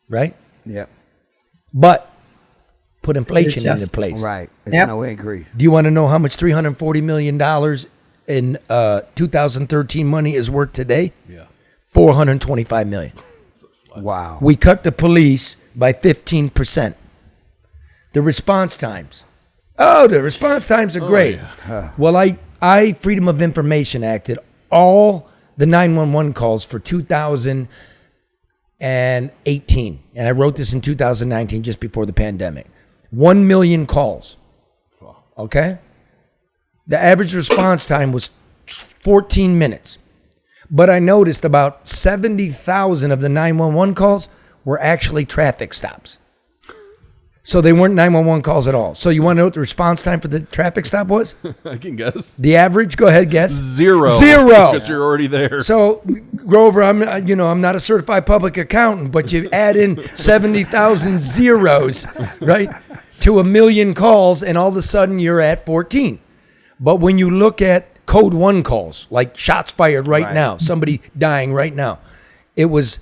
S1: right?
S6: Yep.
S1: But put inflation into place.
S6: Right. It's no increase.
S1: Do you want to know how much $340 million in 2013 money is worth today?
S11: Yeah.
S1: $425 million.
S6: Wow.
S1: We cut the police by 15%. The response times. Oh, the response times are great.
S11: Yeah.
S1: Well, I Freedom of Information acted all the 911 calls for 2018. And I wrote this in 2019, just before the pandemic. 1 million calls. Okay? The average response time was 14 minutes. But I noticed about 70,000 of the 911 calls were actually traffic stops. So they weren't 911 calls at all. So you want to know what the response time for the traffic stop was?
S11: I can guess.
S1: The average? Go ahead, guess.
S11: 0. Because you're already there.
S1: So, Grover, I'm not a certified public accountant, but you add in 70,000 zeros, right, to 1 million calls, and all of a sudden you're at 14. But when you look at code 1 calls, like shots fired right now, somebody dying right now, it was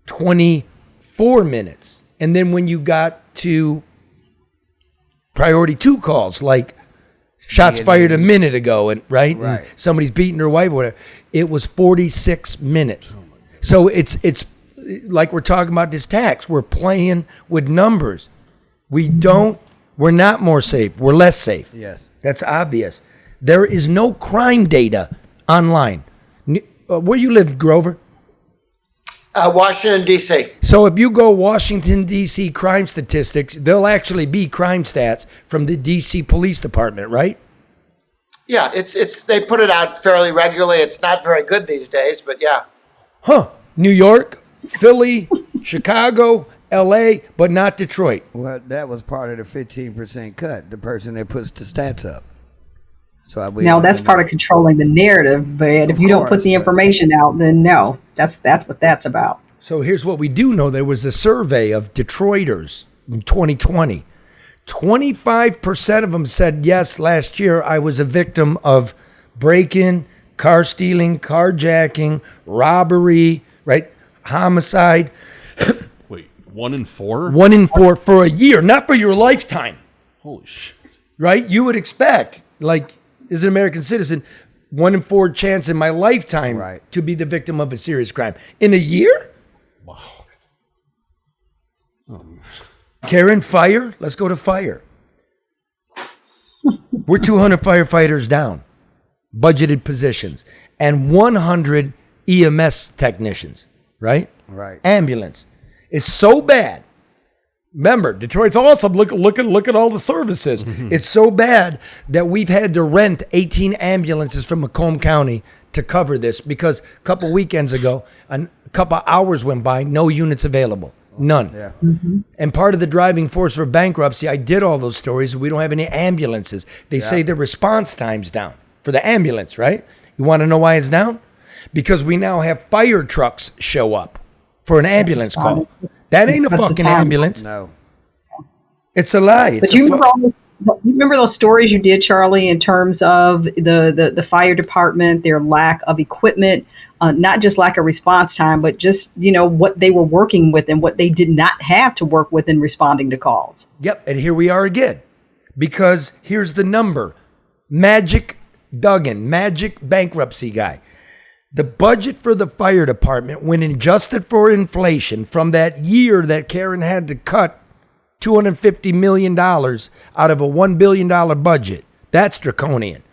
S1: 24 minutes. And then when you got to priority 2 calls, like shots fired a minute ago, and and somebody's beating their wife or whatever, it was 46 minutes. So it's like we're talking about this tax. We're playing with numbers. We're not more safe. We're less safe.
S6: Yes.
S1: That's obvious. There is no crime data online. Where you live, Grover?
S7: Washington, D.C.
S1: So if you go Washington, D.C. crime statistics, there'll actually be crime stats from the D.C. Police Department, right?
S7: Yeah, it's they put it out fairly regularly. It's not very good these days, but yeah.
S1: Huh. New York, Philly, Chicago, L.A., but not Detroit.
S6: Well, that was part of the 15% cut, the person that puts the stats up. So
S9: now that's part of controlling the narrative, but if you don't put the information out, then no, that's what that's about.
S1: So here's what we do know. There was a survey of Detroiters in 2020. 25% of them said, yes, last year I was a victim of break-in, car stealing, carjacking, robbery, right? Homicide.
S11: Wait, 1 in 4?
S1: 1 in 4 for a year, not for your lifetime.
S11: Holy shit.
S1: Right? You would expect, like, as an American citizen, 1 in 4 chance in my lifetime to be the victim of a serious crime. In a year?
S11: Wow.
S1: Karen, fire? Let's go to fire. We're 200 firefighters down, budgeted positions, and 100 EMS technicians, right?
S6: Right.
S1: Ambulance. It's so bad. Remember, Detroit's awesome. Look at all the services. It's so bad that we've had to rent 18 ambulances from Macomb County to cover this because a couple weekends ago, a couple hours went by, no units available. None.
S6: Yeah.
S1: And part of the driving force for bankruptcy, I did all those stories. We don't have any ambulances. They say the response time's down for the ambulance, right? You want to know why it's down? Because we now have fire trucks show up for an ambulance call. That ain't a fucking ambulance.
S6: No.
S1: It's a lie.
S9: But you remember those stories you did, Charlie, in terms of the fire department, their lack of equipment, not just lack of response time, but just, what they were working with and what they did not have to work with in responding to calls.
S1: Yep. And here we are again. Because here's the number. Magic Duggan, magic bankruptcy guy. The budget for the fire department, when adjusted for inflation from that year that Karen had to cut $250 million out of a $1 billion budget, that's draconian.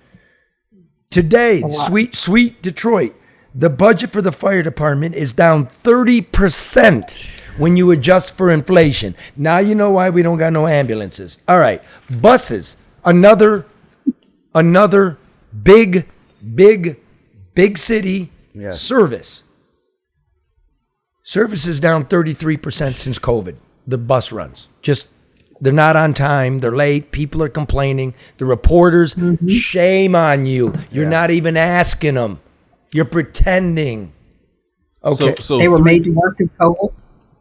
S1: Today, sweet Detroit, the budget for the fire department is down 30% when you adjust for inflation. Now you know why we don't got no ambulances. All right, buses, another big city service. Service is down 33% since COVID. The bus runs. Just, they're not on time. They're late. People are complaining. The reporters, shame on you. You're not even asking them. You're pretending. Okay.
S11: So
S9: they were made to work through COVID.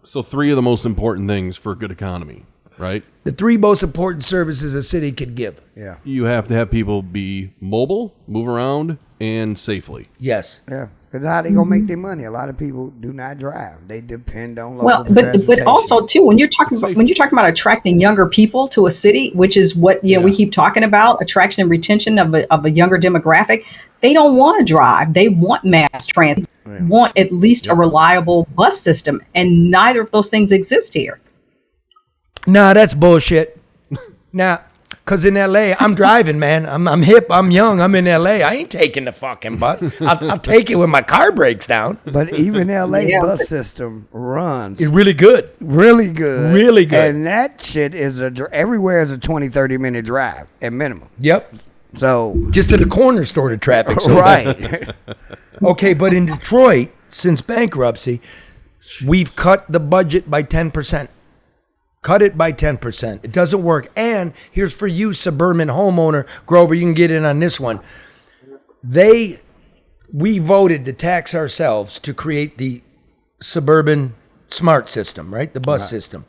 S11: So 3 of the most important things for a good economy, right?
S1: The 3 most important services a city could give.
S6: Yeah.
S11: You have to have people be mobile, move around, and safely.
S1: Yes.
S6: Yeah. Because how they going to make their money? A lot of people do not drive. They depend on local
S9: but also too, when you're talking about attracting younger people to a city, which is what we keep talking about, attraction and retention of a younger demographic, they don't want to drive. They want mass transit. Want at least a reliable bus system, and neither of those things exist here.
S1: Nah, that's bullshit. Because in L.A., I'm driving, man. I'm hip. I'm young. I'm in L.A. I ain't taking the fucking bus. I'll take it when my car breaks down.
S6: But even L.A. bus system runs.
S1: It's really good.
S6: Really good.
S1: Really good.
S6: And that shit is everywhere is a 20, 30-minute drive at minimum.
S1: Yep.
S6: So
S1: just to the corner store to traffic. So
S6: right.
S1: Okay, but in Detroit, since bankruptcy, we've cut the budget by 10%. Cut it by 10%. It doesn't work. And here's for you, suburban homeowner. Grover, you can get in on this one. We voted to tax ourselves to create the suburban smart system, right? The bus system.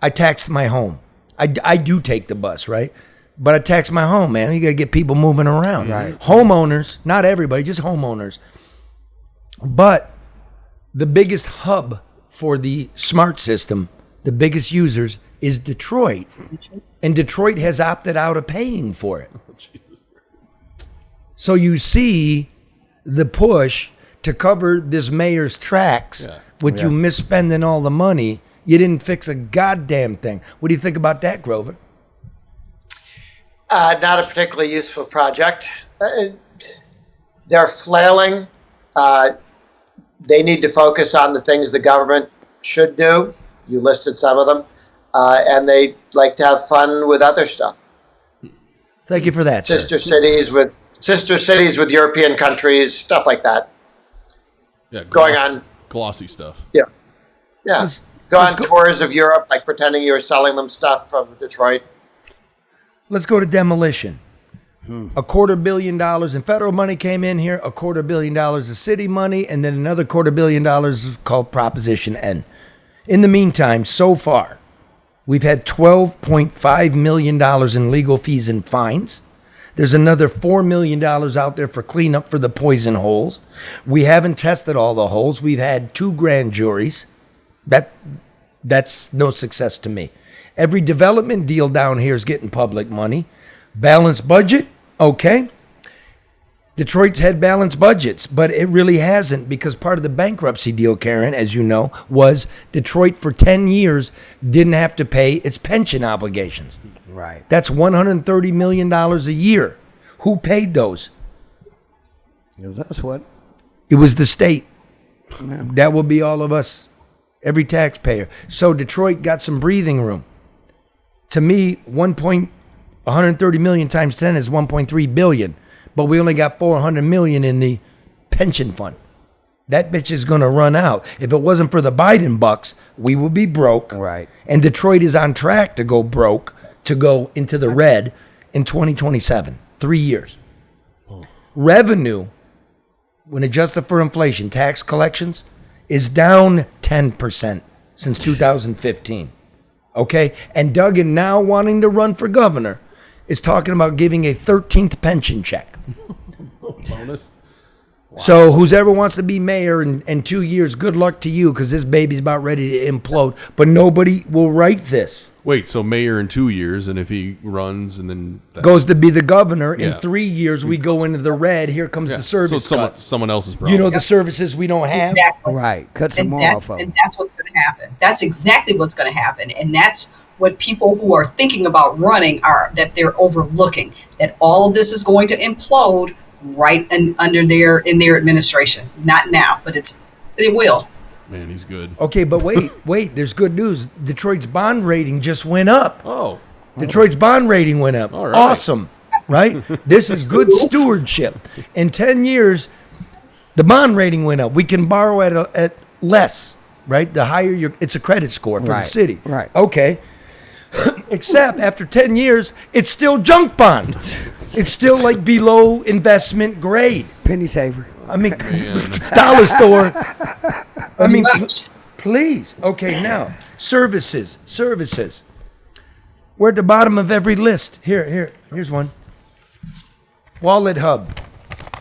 S1: I taxed my home. I do take the bus, right? But I tax my home, man. You got to get people moving around.
S6: Right.
S1: Homeowners, not everybody, just homeowners. But the biggest hub for the smart system, the biggest users, is Detroit. And Detroit has opted out of paying for it. So you see the push to cover this mayor's tracks with you misspending all the money. You didn't fix a goddamn thing. What do you think about that, Grover?
S7: Not a particularly useful project. They're flailing. They need to focus on the things the government should do. You listed some of them. And they like to have fun with other stuff.
S1: Thank you for that, sir.
S7: Sister cities with European countries, stuff like that.
S11: Yeah,
S7: going on
S11: glossy stuff.
S7: Yeah. Go on tours of Europe, like pretending you're selling them stuff from Detroit.
S1: Let's go to demolition. $250 million in federal money came in here, $250 million of city money, and then another $250 million called Proposition N. In the meantime, so far, we've had $12.5 million in legal fees and fines. There's another $4 million out there for cleanup for the poison holes. We haven't tested all the holes. We've had 2 grand juries. That That's no success to me. Every development deal down here is getting public money. Balanced budget, okay. Detroit's had balanced budgets, but it really hasn't, because part of the bankruptcy deal, Karen, as you know, was Detroit for 10 years didn't have to pay its pension obligations.
S6: Right.
S1: That's $130 million a year. Who paid those?
S6: It was us, what?
S1: It was the state.
S6: Yeah.
S1: That will be all of us, every taxpayer. So Detroit got some breathing room. To me, 130 million times 10 is 1.3 billion, but we only got 400 million in the pension fund. That bitch is going to run out. If it wasn't for the Biden bucks, we would be broke.
S6: Right.
S1: And Detroit is on track to go broke, to go into the red in 2027. 3 years. Revenue, when adjusted for inflation, tax collections, is down 10% since 2015. Okay? And Duggan, now wanting to run for governor, is talking about giving a 13th pension check.
S11: Bonus.
S1: Wow. So who's ever wants to be mayor in 2 years, good luck to you, because this baby's about ready to implode. But nobody will write this.
S11: Wait, so mayor in 2 years, and if he runs and then
S1: goes to be the governor, in
S11: Yeah.
S1: 3 years we go into the red. Here comes the service
S11: so
S1: cuts.
S11: someone else's problem.
S1: You know, the services we don't have.
S9: Exactly.
S6: Right. Cut some more off of
S9: And that's what's going to happen. That's exactly what's going to happen. And that's what people who are thinking about running are, that they're overlooking, that all of this is going to implode right in their administration. Not now, but it will.
S11: Man, he's good.
S1: Okay, but wait, there's good news. Detroit's bond rating just went up.
S11: Oh.
S1: Detroit's bond rating went up.
S11: All right.
S1: Awesome, right? This is good stewardship. In 10 years, the bond rating went up. We can borrow at less, right? The higher it's a credit score for the city.
S6: Right.
S1: Okay. Except after 10 years, it's still junk bond. It's still like below investment grade.
S6: penny saver.
S1: I mean, dollar store. I mean, please. Okay, now, services. We're at the bottom of every list. Here's one. Wallet Hub.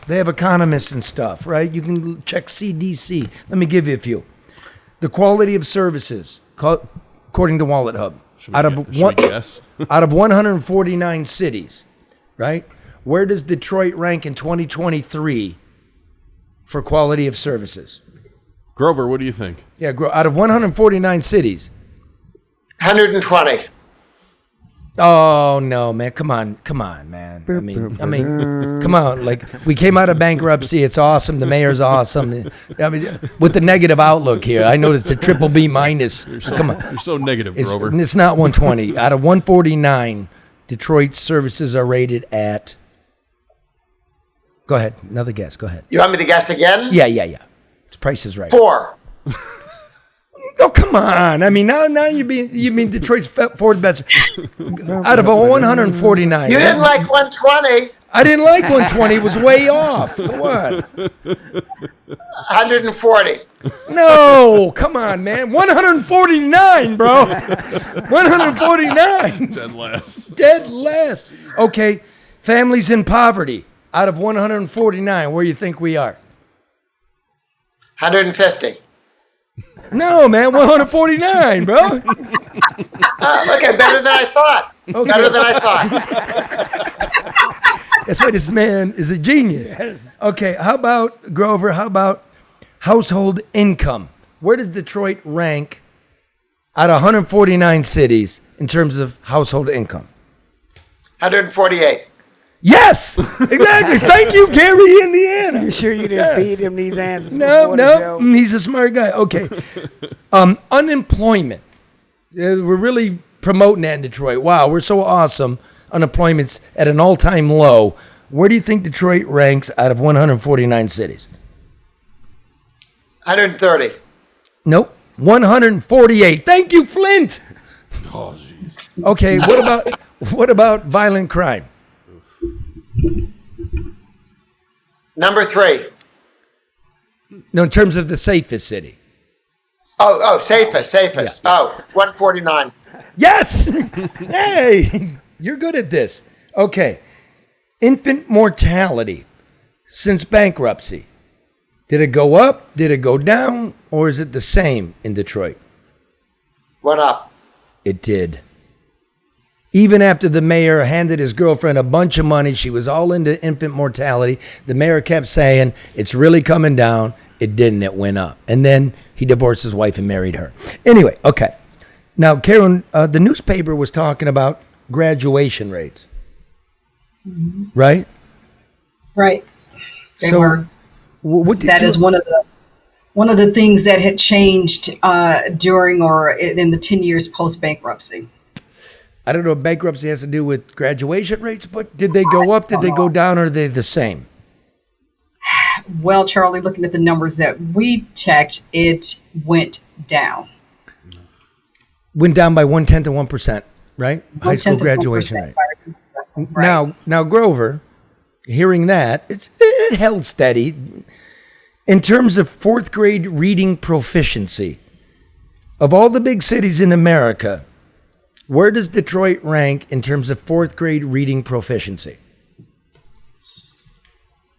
S1: They have economists and stuff, right? You can check CDC. Let me give you a few. The quality of services, according to Wallet Hub, out of 149 cities, right? Where does Detroit rank in 2023 for quality of services?
S11: Grover, what do you think?
S1: Yeah, out of 149 cities.
S7: 120.
S1: Oh no, man! Come on, man! I mean, come on! Like, we came out of bankruptcy. It's awesome. The mayor's awesome. I mean, with the negative outlook here, I know it's a triple B minus. Come on,
S11: You're so negative, Grover.
S1: It's not 120. Out of 149, Detroit's services are rated at. Go ahead, another guess. Go ahead.
S7: You want me to guess again?
S1: Yeah. It's Price is Right.
S7: 4.
S1: Oh, come on. I mean, now you mean Detroit's fourth best. Out of 149.
S7: You didn't like 120.
S1: I didn't like 120. It was way off. Come on.
S7: 140.
S1: No, come on, man. 149, bro. 149. Dead last. Okay, families in poverty. Out of 149, where do you think we are?
S7: 150.
S1: No, man, 149, bro.
S7: Okay, better than I thought.
S1: Okay.
S7: Better than I thought.
S1: That's why this man is a genius. Yes. Okay, how about, Grover, household income? Where does Detroit rank out of 149 cities in terms of household income?
S7: 148.
S1: Yes, exactly. Thank you, Gary, Indiana.
S6: You sure you didn't feed him these answers?
S1: No,
S6: before the show?
S1: he's a smart guy. Okay, unemployment. We're really promoting that in Detroit. Wow, we're so awesome. Unemployment's at an all-time low. Where do you think Detroit ranks out of 149 cities?
S7: 130.
S1: Nope, 148. Thank you, Flint.
S11: Oh, jeez.
S1: Okay, what about violent crime?
S7: Number 3.
S1: No, in terms of the safest city.
S7: Safest.
S1: Yeah.
S7: Oh, 149.
S1: Yes! Hey, you're good at this. Okay. Infant mortality since bankruptcy. Did it go up? Did it go down? Or is it the same in Detroit?
S7: Went up.
S1: It did. Even after the mayor handed his girlfriend a bunch of money, she was all into infant mortality. The mayor kept saying, it's really coming down. It didn't. It went up. And then he divorced his wife and married her. Anyway, okay. Now, Karen, the newspaper was talking about graduation rates. Mm-hmm. Right?
S9: Right. They were.
S1: That
S9: is one of the things that had changed during or in the 10 years post bankruptcy.
S1: I don't know if bankruptcy has to do with graduation rates, but did they go up? Did they go down? Or are they the same?
S9: Well, Charlie, looking at the numbers that we checked, it went down.
S1: Went down by 1/10 of 1%, right? High school graduation rate.
S9: Right.
S1: Now, Grover, hearing that, it held steady. In terms of fourth grade reading proficiency, of all the big cities in America, where does Detroit rank in terms of fourth grade reading proficiency?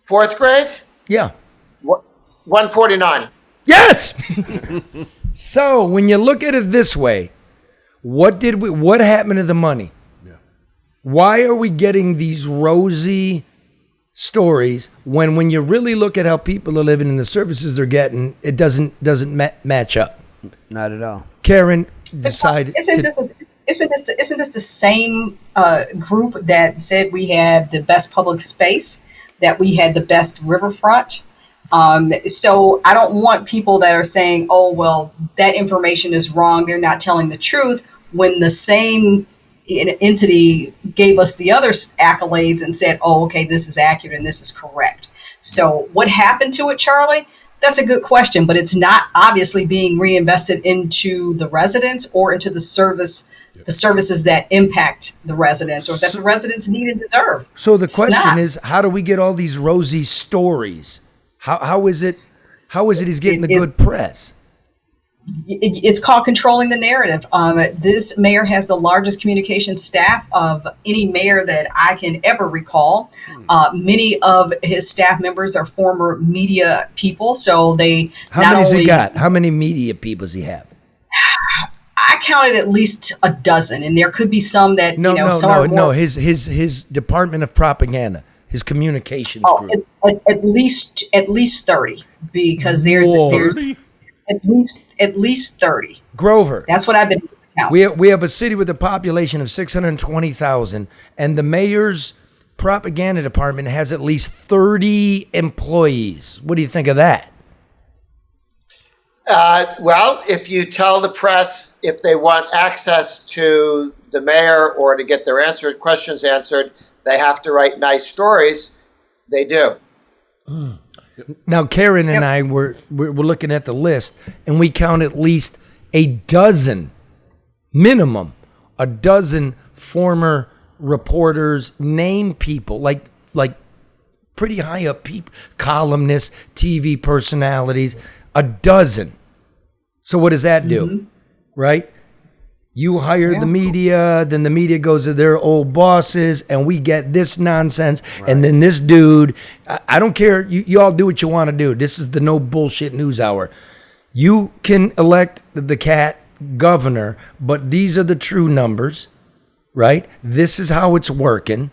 S7: Fourth grade?
S1: Yeah.
S7: 149.
S1: Yes! So when you look at it this way, what happened to the money? Yeah. Why are we getting these rosy stories when you really look at how people are living and the services they're getting, it doesn't match up?
S6: Not at all.
S1: Karen decided.
S9: Isn't this the same group that said we had the best public space, that we had the best riverfront? So I don't want people that are saying, oh, well, that information is wrong, they're not telling the truth, when the same entity gave us the other accolades and said, oh, okay, this is accurate and this is correct. So what happened to it, Charlie? That's a good question, but it's not obviously being reinvested into the residents or into the services that impact the residents or that the residents need and deserve.
S1: So the question is, how do we get all these rosy stories? How is it he's getting the good press?
S9: It's called controlling the narrative. This mayor has the largest communication staff of any mayor that I can ever recall. Many of his staff members are former media people, so they
S1: How many media people does he have?
S9: I counted at least a dozen, and there could be some that
S1: his department of propaganda, his communications group.
S9: At least 30, because there's at least 30.
S1: Grover.
S9: That's what I've been counting.
S1: We have a city with a population of 620,000, and the mayor's propaganda department has at least 30 employees. What do you think of that?
S7: Well, if you tell the press if they want access to the mayor or to get their questions answered, they have to write nice stories. They do.
S1: Now, Karen and I were looking at the list, and we count at least minimum a dozen former reporters, name people, like pretty high up people, columnists, TV personalities, a dozen. So what does that do? Mm-hmm. Right? You hire the media, then the media goes to their old bosses, and we get this nonsense. Right. And then this dude, I don't care. You all do what you want to do. This is the no bullshit news hour. You can elect the cat governor, but these are the true numbers, right? This is how it's working.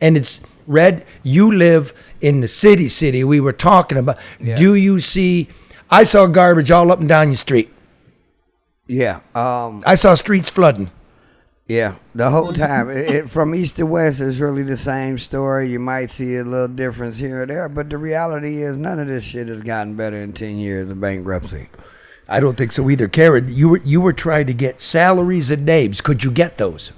S1: And it's Red, you live in the city we were talking about. Yeah. Do you see, I saw garbage all up and down your street.
S6: Yeah.
S1: I saw streets flooding.
S6: Yeah. The whole time. From east to west, it's really the same story. You might see a little difference here or there, but the reality is none of this shit has gotten better in 10 years of bankruptcy.
S1: I don't think so either. Karen, you were trying to get salaries and names. Could you get those?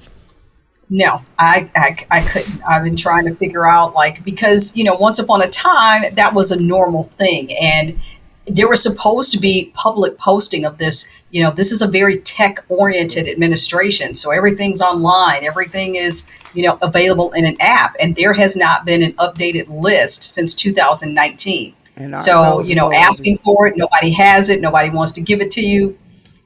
S9: No, I couldn't. I've been trying to figure out, because, once upon a time, that was a normal thing. And there was supposed to be public posting of this. This is a very tech-oriented administration. So everything's online. Everything is, available in an app. And there has not been an updated list since 2019. So, asking for it, nobody has it. Nobody wants to give it to you.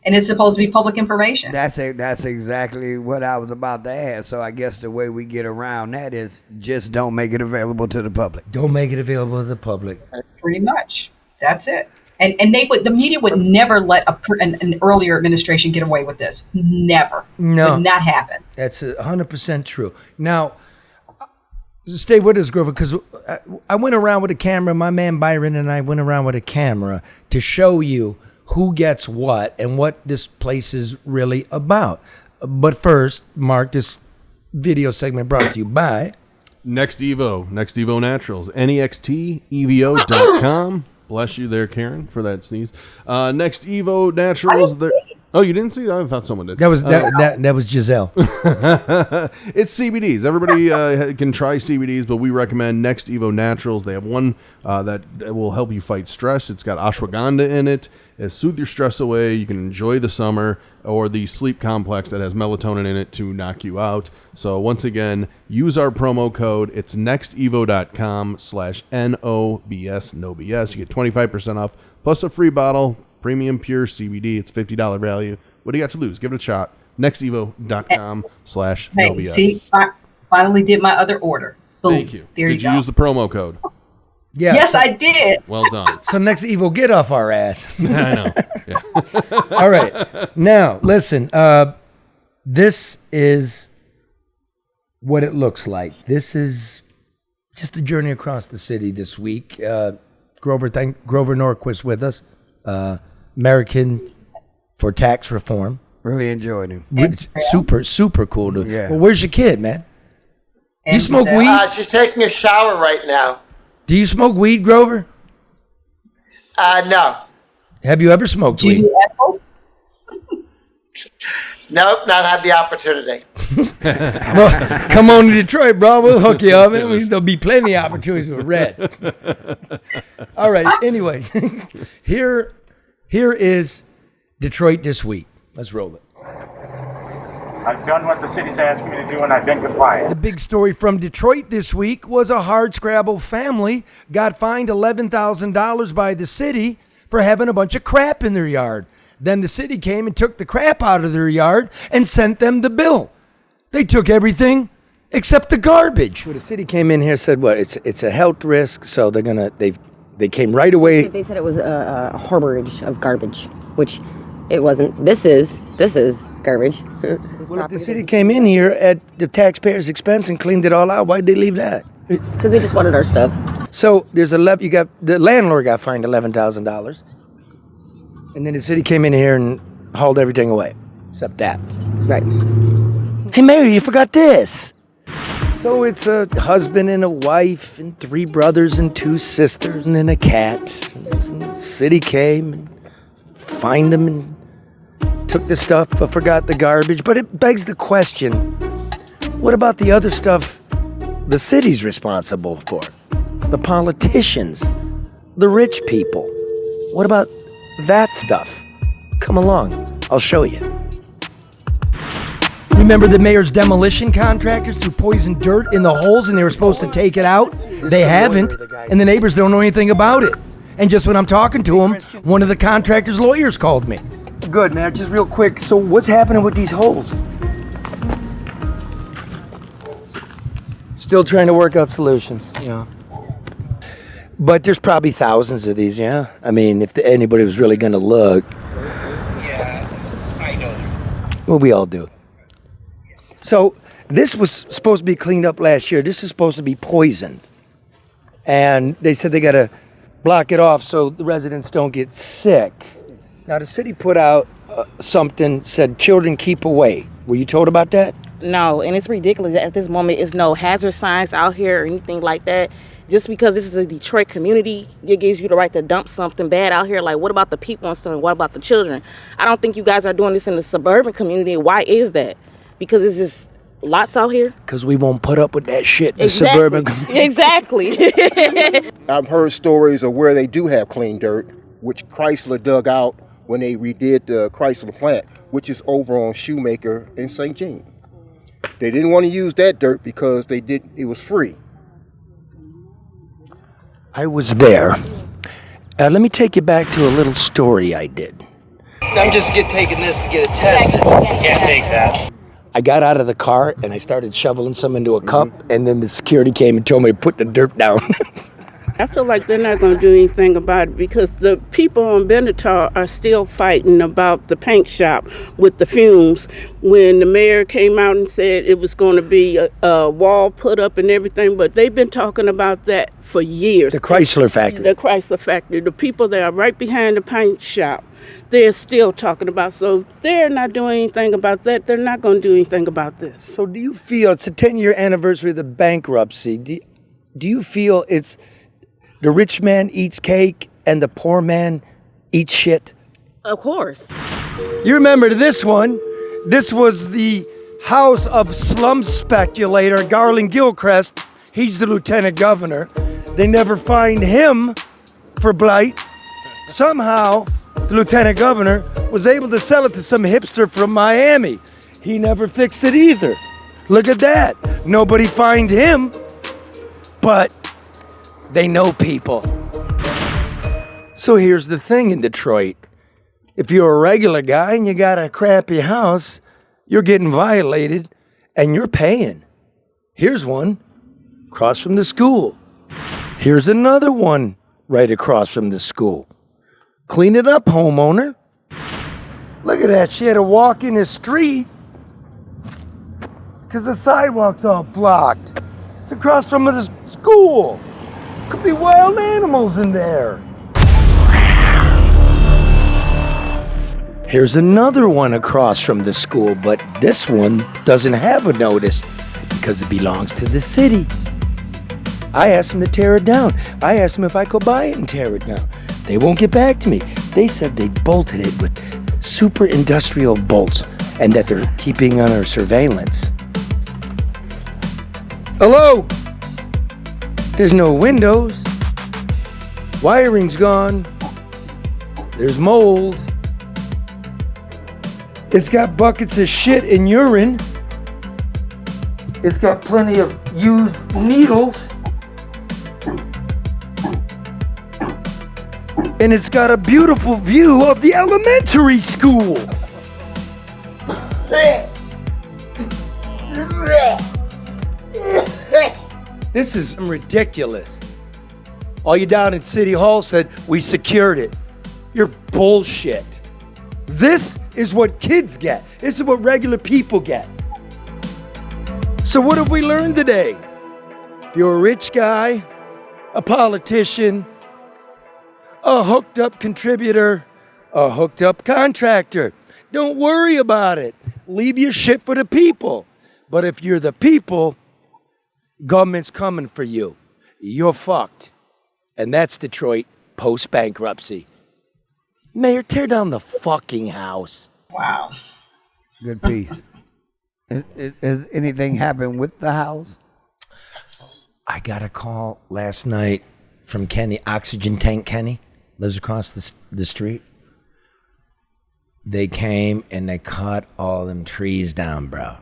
S9: And it's supposed to be public information.
S6: That's exactly what I was about to add. So I guess the way we get around that is just don't make it available to the public.
S1: Don't make it available to the public.
S9: Pretty much. That's it. And the media would never let an earlier administration get away with this. Never.
S1: No.
S9: Would not happen.
S1: That's 100% true. Now, stay with us, Grover, because I went around with a camera. My man Byron and I went around with a camera to show you who gets what and what this place is really about. But first, Mark, this video segment brought to you by
S11: Next Evo Naturals, nextevo.com. Bless you there, Karen, for that sneeze. Next Evo Naturals. Oh, you didn't see that? I thought someone did.
S1: that was Giselle.
S11: It's CBDs. Everybody can try CBDs, but we recommend Next Evo Naturals. They have one that will help you fight stress. It's got ashwagandha in it. It soothes your stress away. You can enjoy the summer, or the sleep complex that has melatonin in it to knock you out. So once again, use our promo code. It's nextevo.com/NOBS, no BS. You get 25% off plus a free bottle, premium pure CBD. It's $50 value. What do you got to lose? Give it a shot. nextevo.com/NOBS.
S9: Hey, see, I finally did my other order. Boom.
S11: Thank you.
S9: There
S11: Did
S9: you
S11: you
S9: go.
S11: use the promo code?
S1: Yeah.
S9: Yes, I did.
S11: Well done.
S1: So Next Evo, get off our ass.
S11: I know. Yeah.
S1: All right. Now, listen, this is what it looks like. This is just a journey across the city this week. Grover Norquist with us, American for Tax Reform.
S6: Really enjoyed him.
S1: Super cool, dude.
S6: Yeah.
S1: Well, where's your kid, man? Do you smoke weed?
S7: She's taking a shower right now.
S1: Do you smoke weed, Grover?
S7: No.
S1: Have you ever smoked
S9: Do you
S1: weed?
S9: do edibles?
S7: Nope, not had the opportunity.
S1: Well, come on to Detroit, bro. We'll hook you up. There'll be plenty of opportunities with Red. All right. Anyways, here is Detroit this week. Let's roll it.
S12: I've done what the city's asking me to do, and I've been compliant.
S1: The big story from Detroit this week was a hardscrabble family got fined $11,000 by the city for having a bunch of crap in their yard. Then the city came and took the crap out of their yard and sent them the bill. They took everything except the garbage. Well, the city came in here and said, what? It's a health risk, so they came right away.
S13: They said it was a harborage of garbage, which it wasn't. This is garbage.
S1: Well, if the city came in here at the taxpayers' expense and cleaned it all out, why'd they leave that?
S13: Because they just wanted our stuff.
S1: So there's the landlord got fined $11,000, and then the city came in here and hauled everything away, except that.
S13: Right.
S1: Hey, Mayor, you forgot this. So it's a husband and a wife and 3 brothers and 2 sisters and then a cat. And the city came and fined them and took the stuff but forgot the garbage. But it begs the question, what about the other stuff the city's responsible for? The politicians, the rich people. What about that stuff? Come along, I'll show you. Remember the mayor's demolition contractors threw poison dirt in the holes and they were supposed to take it out? They haven't, and the neighbors don't know anything about it. And just when I'm talking to them, one of the contractor's lawyers called me. Good, man. Just real quick. So what's happening with these holes? Still trying to work out solutions. Yeah. But there's probably thousands of these, yeah? I mean, if anybody was really going to look. Yeah, I know. Well, we all do. So this was supposed to be cleaned up last year. This is supposed to be poisoned. And they said they got to block it off so the residents don't get sick. Now, the city put out something, said children keep away. Were you told about that?
S14: No, and it's ridiculous. At this moment, it's no hazard signs out here or anything like that. Just because this is a Detroit community, it gives you the right to dump something bad out here. Like, what about the people and stuff? And what about the children? I don't think you guys are doing this in the suburban community. Why is that? Because it's just lots out here.
S1: Because we won't put up with that shit in the suburban community.
S14: Exactly.
S15: I've heard stories of where they do have clean dirt, which Chrysler dug out when they redid the Chrysler plant, which is over on Shoemaker in St. Jean. They didn't want to use that dirt because it was free.
S1: I was there. Let me take you back to a little story I did.
S16: I'm just taking this to get a test.
S12: Can't take that.
S1: I got out of the car and I started shoveling some into a cup, and then the security came and told me to put the dirt down.
S17: I feel like they're not going to do anything about it because the people on Benatar are still fighting about the paint shop with the fumes. When the mayor came out and said it was going to be a wall put up and everything, but they've been talking about that for years.
S1: The Chrysler factory.
S17: The Chrysler factory. The people that are right behind the paint shop, they're still talking about. So if they're not doing anything about that, they're not going to do anything about this.
S1: So do you feel it's a 10-year anniversary of the bankruptcy? Do you feel it's the rich man eats cake and the poor man eats shit?
S17: Of course.
S1: You remember this one? This was the house of slum speculator Garland Gilchrist. He's the lieutenant governor. They never find him for blight. Somehow, the lieutenant governor was able to sell it to some hipster from Miami. He never fixed it either. Look at that. Nobody fined him, but they know people. So here's the thing in Detroit. If you're a regular guy and you got a crappy house, you're getting violated and you're paying. Here's one across from the school. Here's another one right across from the school. Clean it up, homeowner. Look at that. She had to walk in the street because the sidewalk's all blocked. It's across from the school. Could be wild animals in there. Here's another one across from the school, but this one doesn't have a notice because it belongs to the city. I asked them to tear it down. I asked them if I could buy it and tear it down. They won't get back to me. They said they bolted it with super industrial bolts and that they're keeping under surveillance. Hello? There's no windows. Wiring's gone. There's mold. It's got buckets of shit and urine. It's got plenty of used needles. And it's got a beautiful view of the elementary school. This is ridiculous. All you down at City Hall said, we secured it. You're bullshit. This is what kids get. This is what regular people get. So what have we learned today? If you're a rich guy, a politician, a hooked up contributor, a hooked up contractor, don't worry about it. Leave your shit for the people. But if you're the people, government's coming for you. You're fucked. And that's Detroit post-bankruptcy. Mayor, tear down the fucking house.
S9: Wow.
S6: Good piece. Has anything happened with the house?
S1: I got a call last night from Kenny, Oxygen Tank Kenny, lives across the street. They came and they cut all them trees down, bro.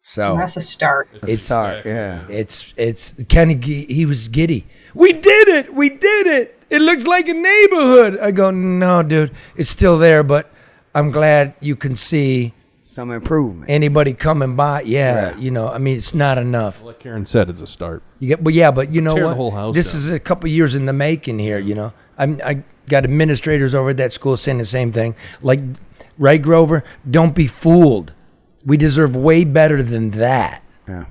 S1: So
S9: that's a start.
S1: It's
S6: yeah.
S1: It's Kenny. He was giddy. We did it. We did it. It looks like a neighborhood. I go, no, dude, it's still there, but I'm glad you can see
S6: some improvement.
S1: Anybody coming by, yeah. You know, I mean, it's not enough.
S11: Like Karen said, it's a start.
S1: But you know
S11: Tear
S1: what?
S11: the whole house
S1: This
S11: down.
S1: is a couple years in the making here. You know, I got administrators over at that school saying the same thing. Like, right, Grover? Don't be fooled. We deserve way better than that.
S6: Yeah.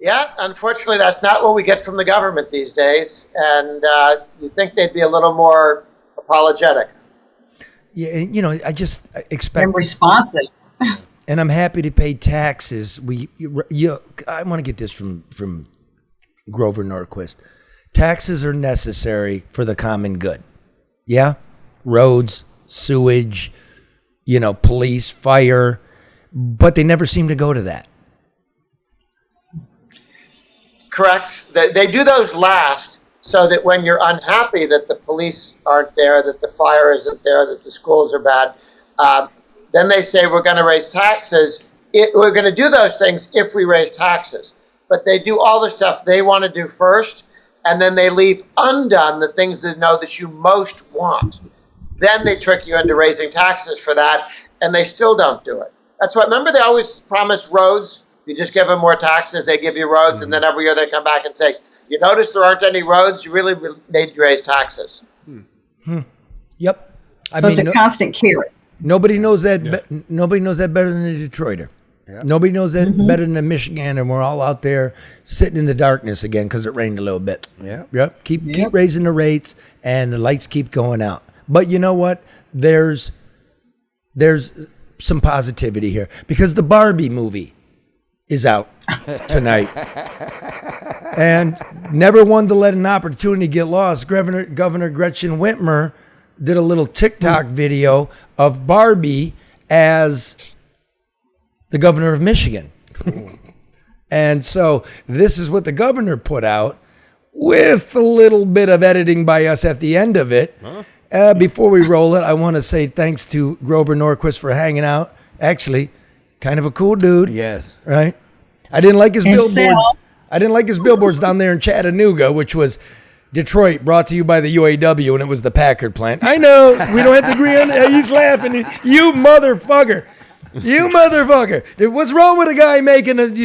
S7: Yeah, unfortunately, that's not what we get from the government these days. And you'd think they'd be a little more apologetic.
S1: Yeah, you know, I just expect...
S9: And responsive.
S1: And I'm happy to pay taxes. I want to get this from Grover Norquist. Taxes are necessary for the common good. Yeah? Roads, sewage, you know, police, fire. But they never seem to go to that.
S7: Correct. They do those last so that when you're unhappy that the police aren't there, that the fire isn't there, that the schools are bad, then they say we're going to raise taxes. We're going to do those things if we raise taxes. But they do all the stuff they want to do first, and then they leave undone the things they know that you most want. Then they trick you into raising taxes for that, and they still don't do it. That's why, remember they always promise roads You just give them more taxes, they give you roads, and then every year they come back and say, you notice there aren't any roads, you really need to raise taxes.
S1: Yep.
S9: So it's a constant carrot.
S1: Nobody knows that. Nobody knows that better than a Detroiter. Yep. Nobody knows that better than a Michigan, and we're all out there sitting in the darkness again because it rained a little bit. Yep. Keep raising the rates, and the lights keep going out. But you know what? There's some positivity here because the Barbie movie is out tonight. And never one to let an opportunity get lost. Governor Gretchen Whitmer did a little TikTok video of Barbie as the governor of Michigan. And so this is what the governor put out with a little bit of editing by us at the end of it. Before we roll it, I want to say thanks to Grover Norquist for hanging out. Actually, kind of a cool dude.
S6: Yes.
S1: Right? I didn't like his billboards. I didn't like his billboards down there in Chattanooga, which was Detroit, brought to you by the UAW, and it was the Packard plant. I know, we don't have to agree on that. He's laughing. You motherfucker. You motherfucker. What's wrong with a guy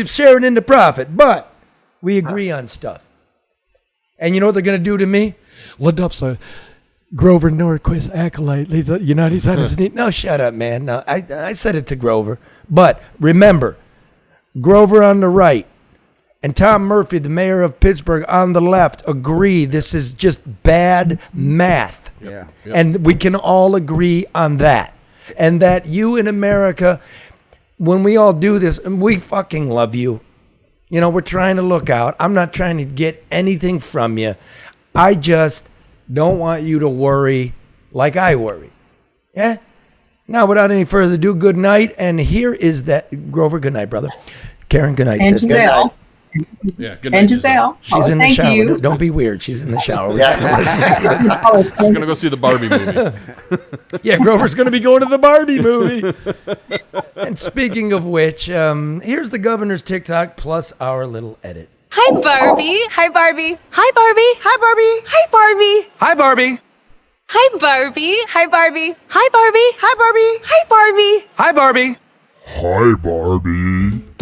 S1: sharing in the profit? But we agree on stuff. And you know what they're going to do to me? LeDuff's a Grover Norquist acolyte. He's on his knee. No, shut up, man. No, I said it to Grover. But remember, Grover on the right and Tom Murphy, the mayor of Pittsburgh, on the left, agree this is just bad math.
S6: Yeah.
S1: And we can all agree on that. And that you in America, when we all do this, and we fucking love you. You know, we're trying to look out. I'm not trying to get anything from you. I just don't want you to worry like I worry. Yeah? Now, without any further ado, good night. And here is that, Grover, good night, brother. Karen, good night,
S9: And
S1: sister.
S9: Giselle.
S11: Yeah, good
S9: And
S11: night,
S9: Giselle.
S1: She's in the
S9: Thank
S1: shower.
S9: you.
S1: Don't be weird. She's in the shower.
S11: She's going to go see the Barbie movie.
S1: Yeah, Grover's going to be going to the Barbie movie. And speaking of which, here's the governor's TikTok plus our little edit.
S18: Hi, Barbie. Hi, Barbie. Hi, Barbie. Hi, Barbie. Hi, Barbie.
S16: Hi, Barbie.
S18: Hi, Barbie. Hi, Barbie. Hi, Barbie. Hi, Barbie. Hi, Barbie.
S16: Hi, Barbie.
S19: Hi, Barbie.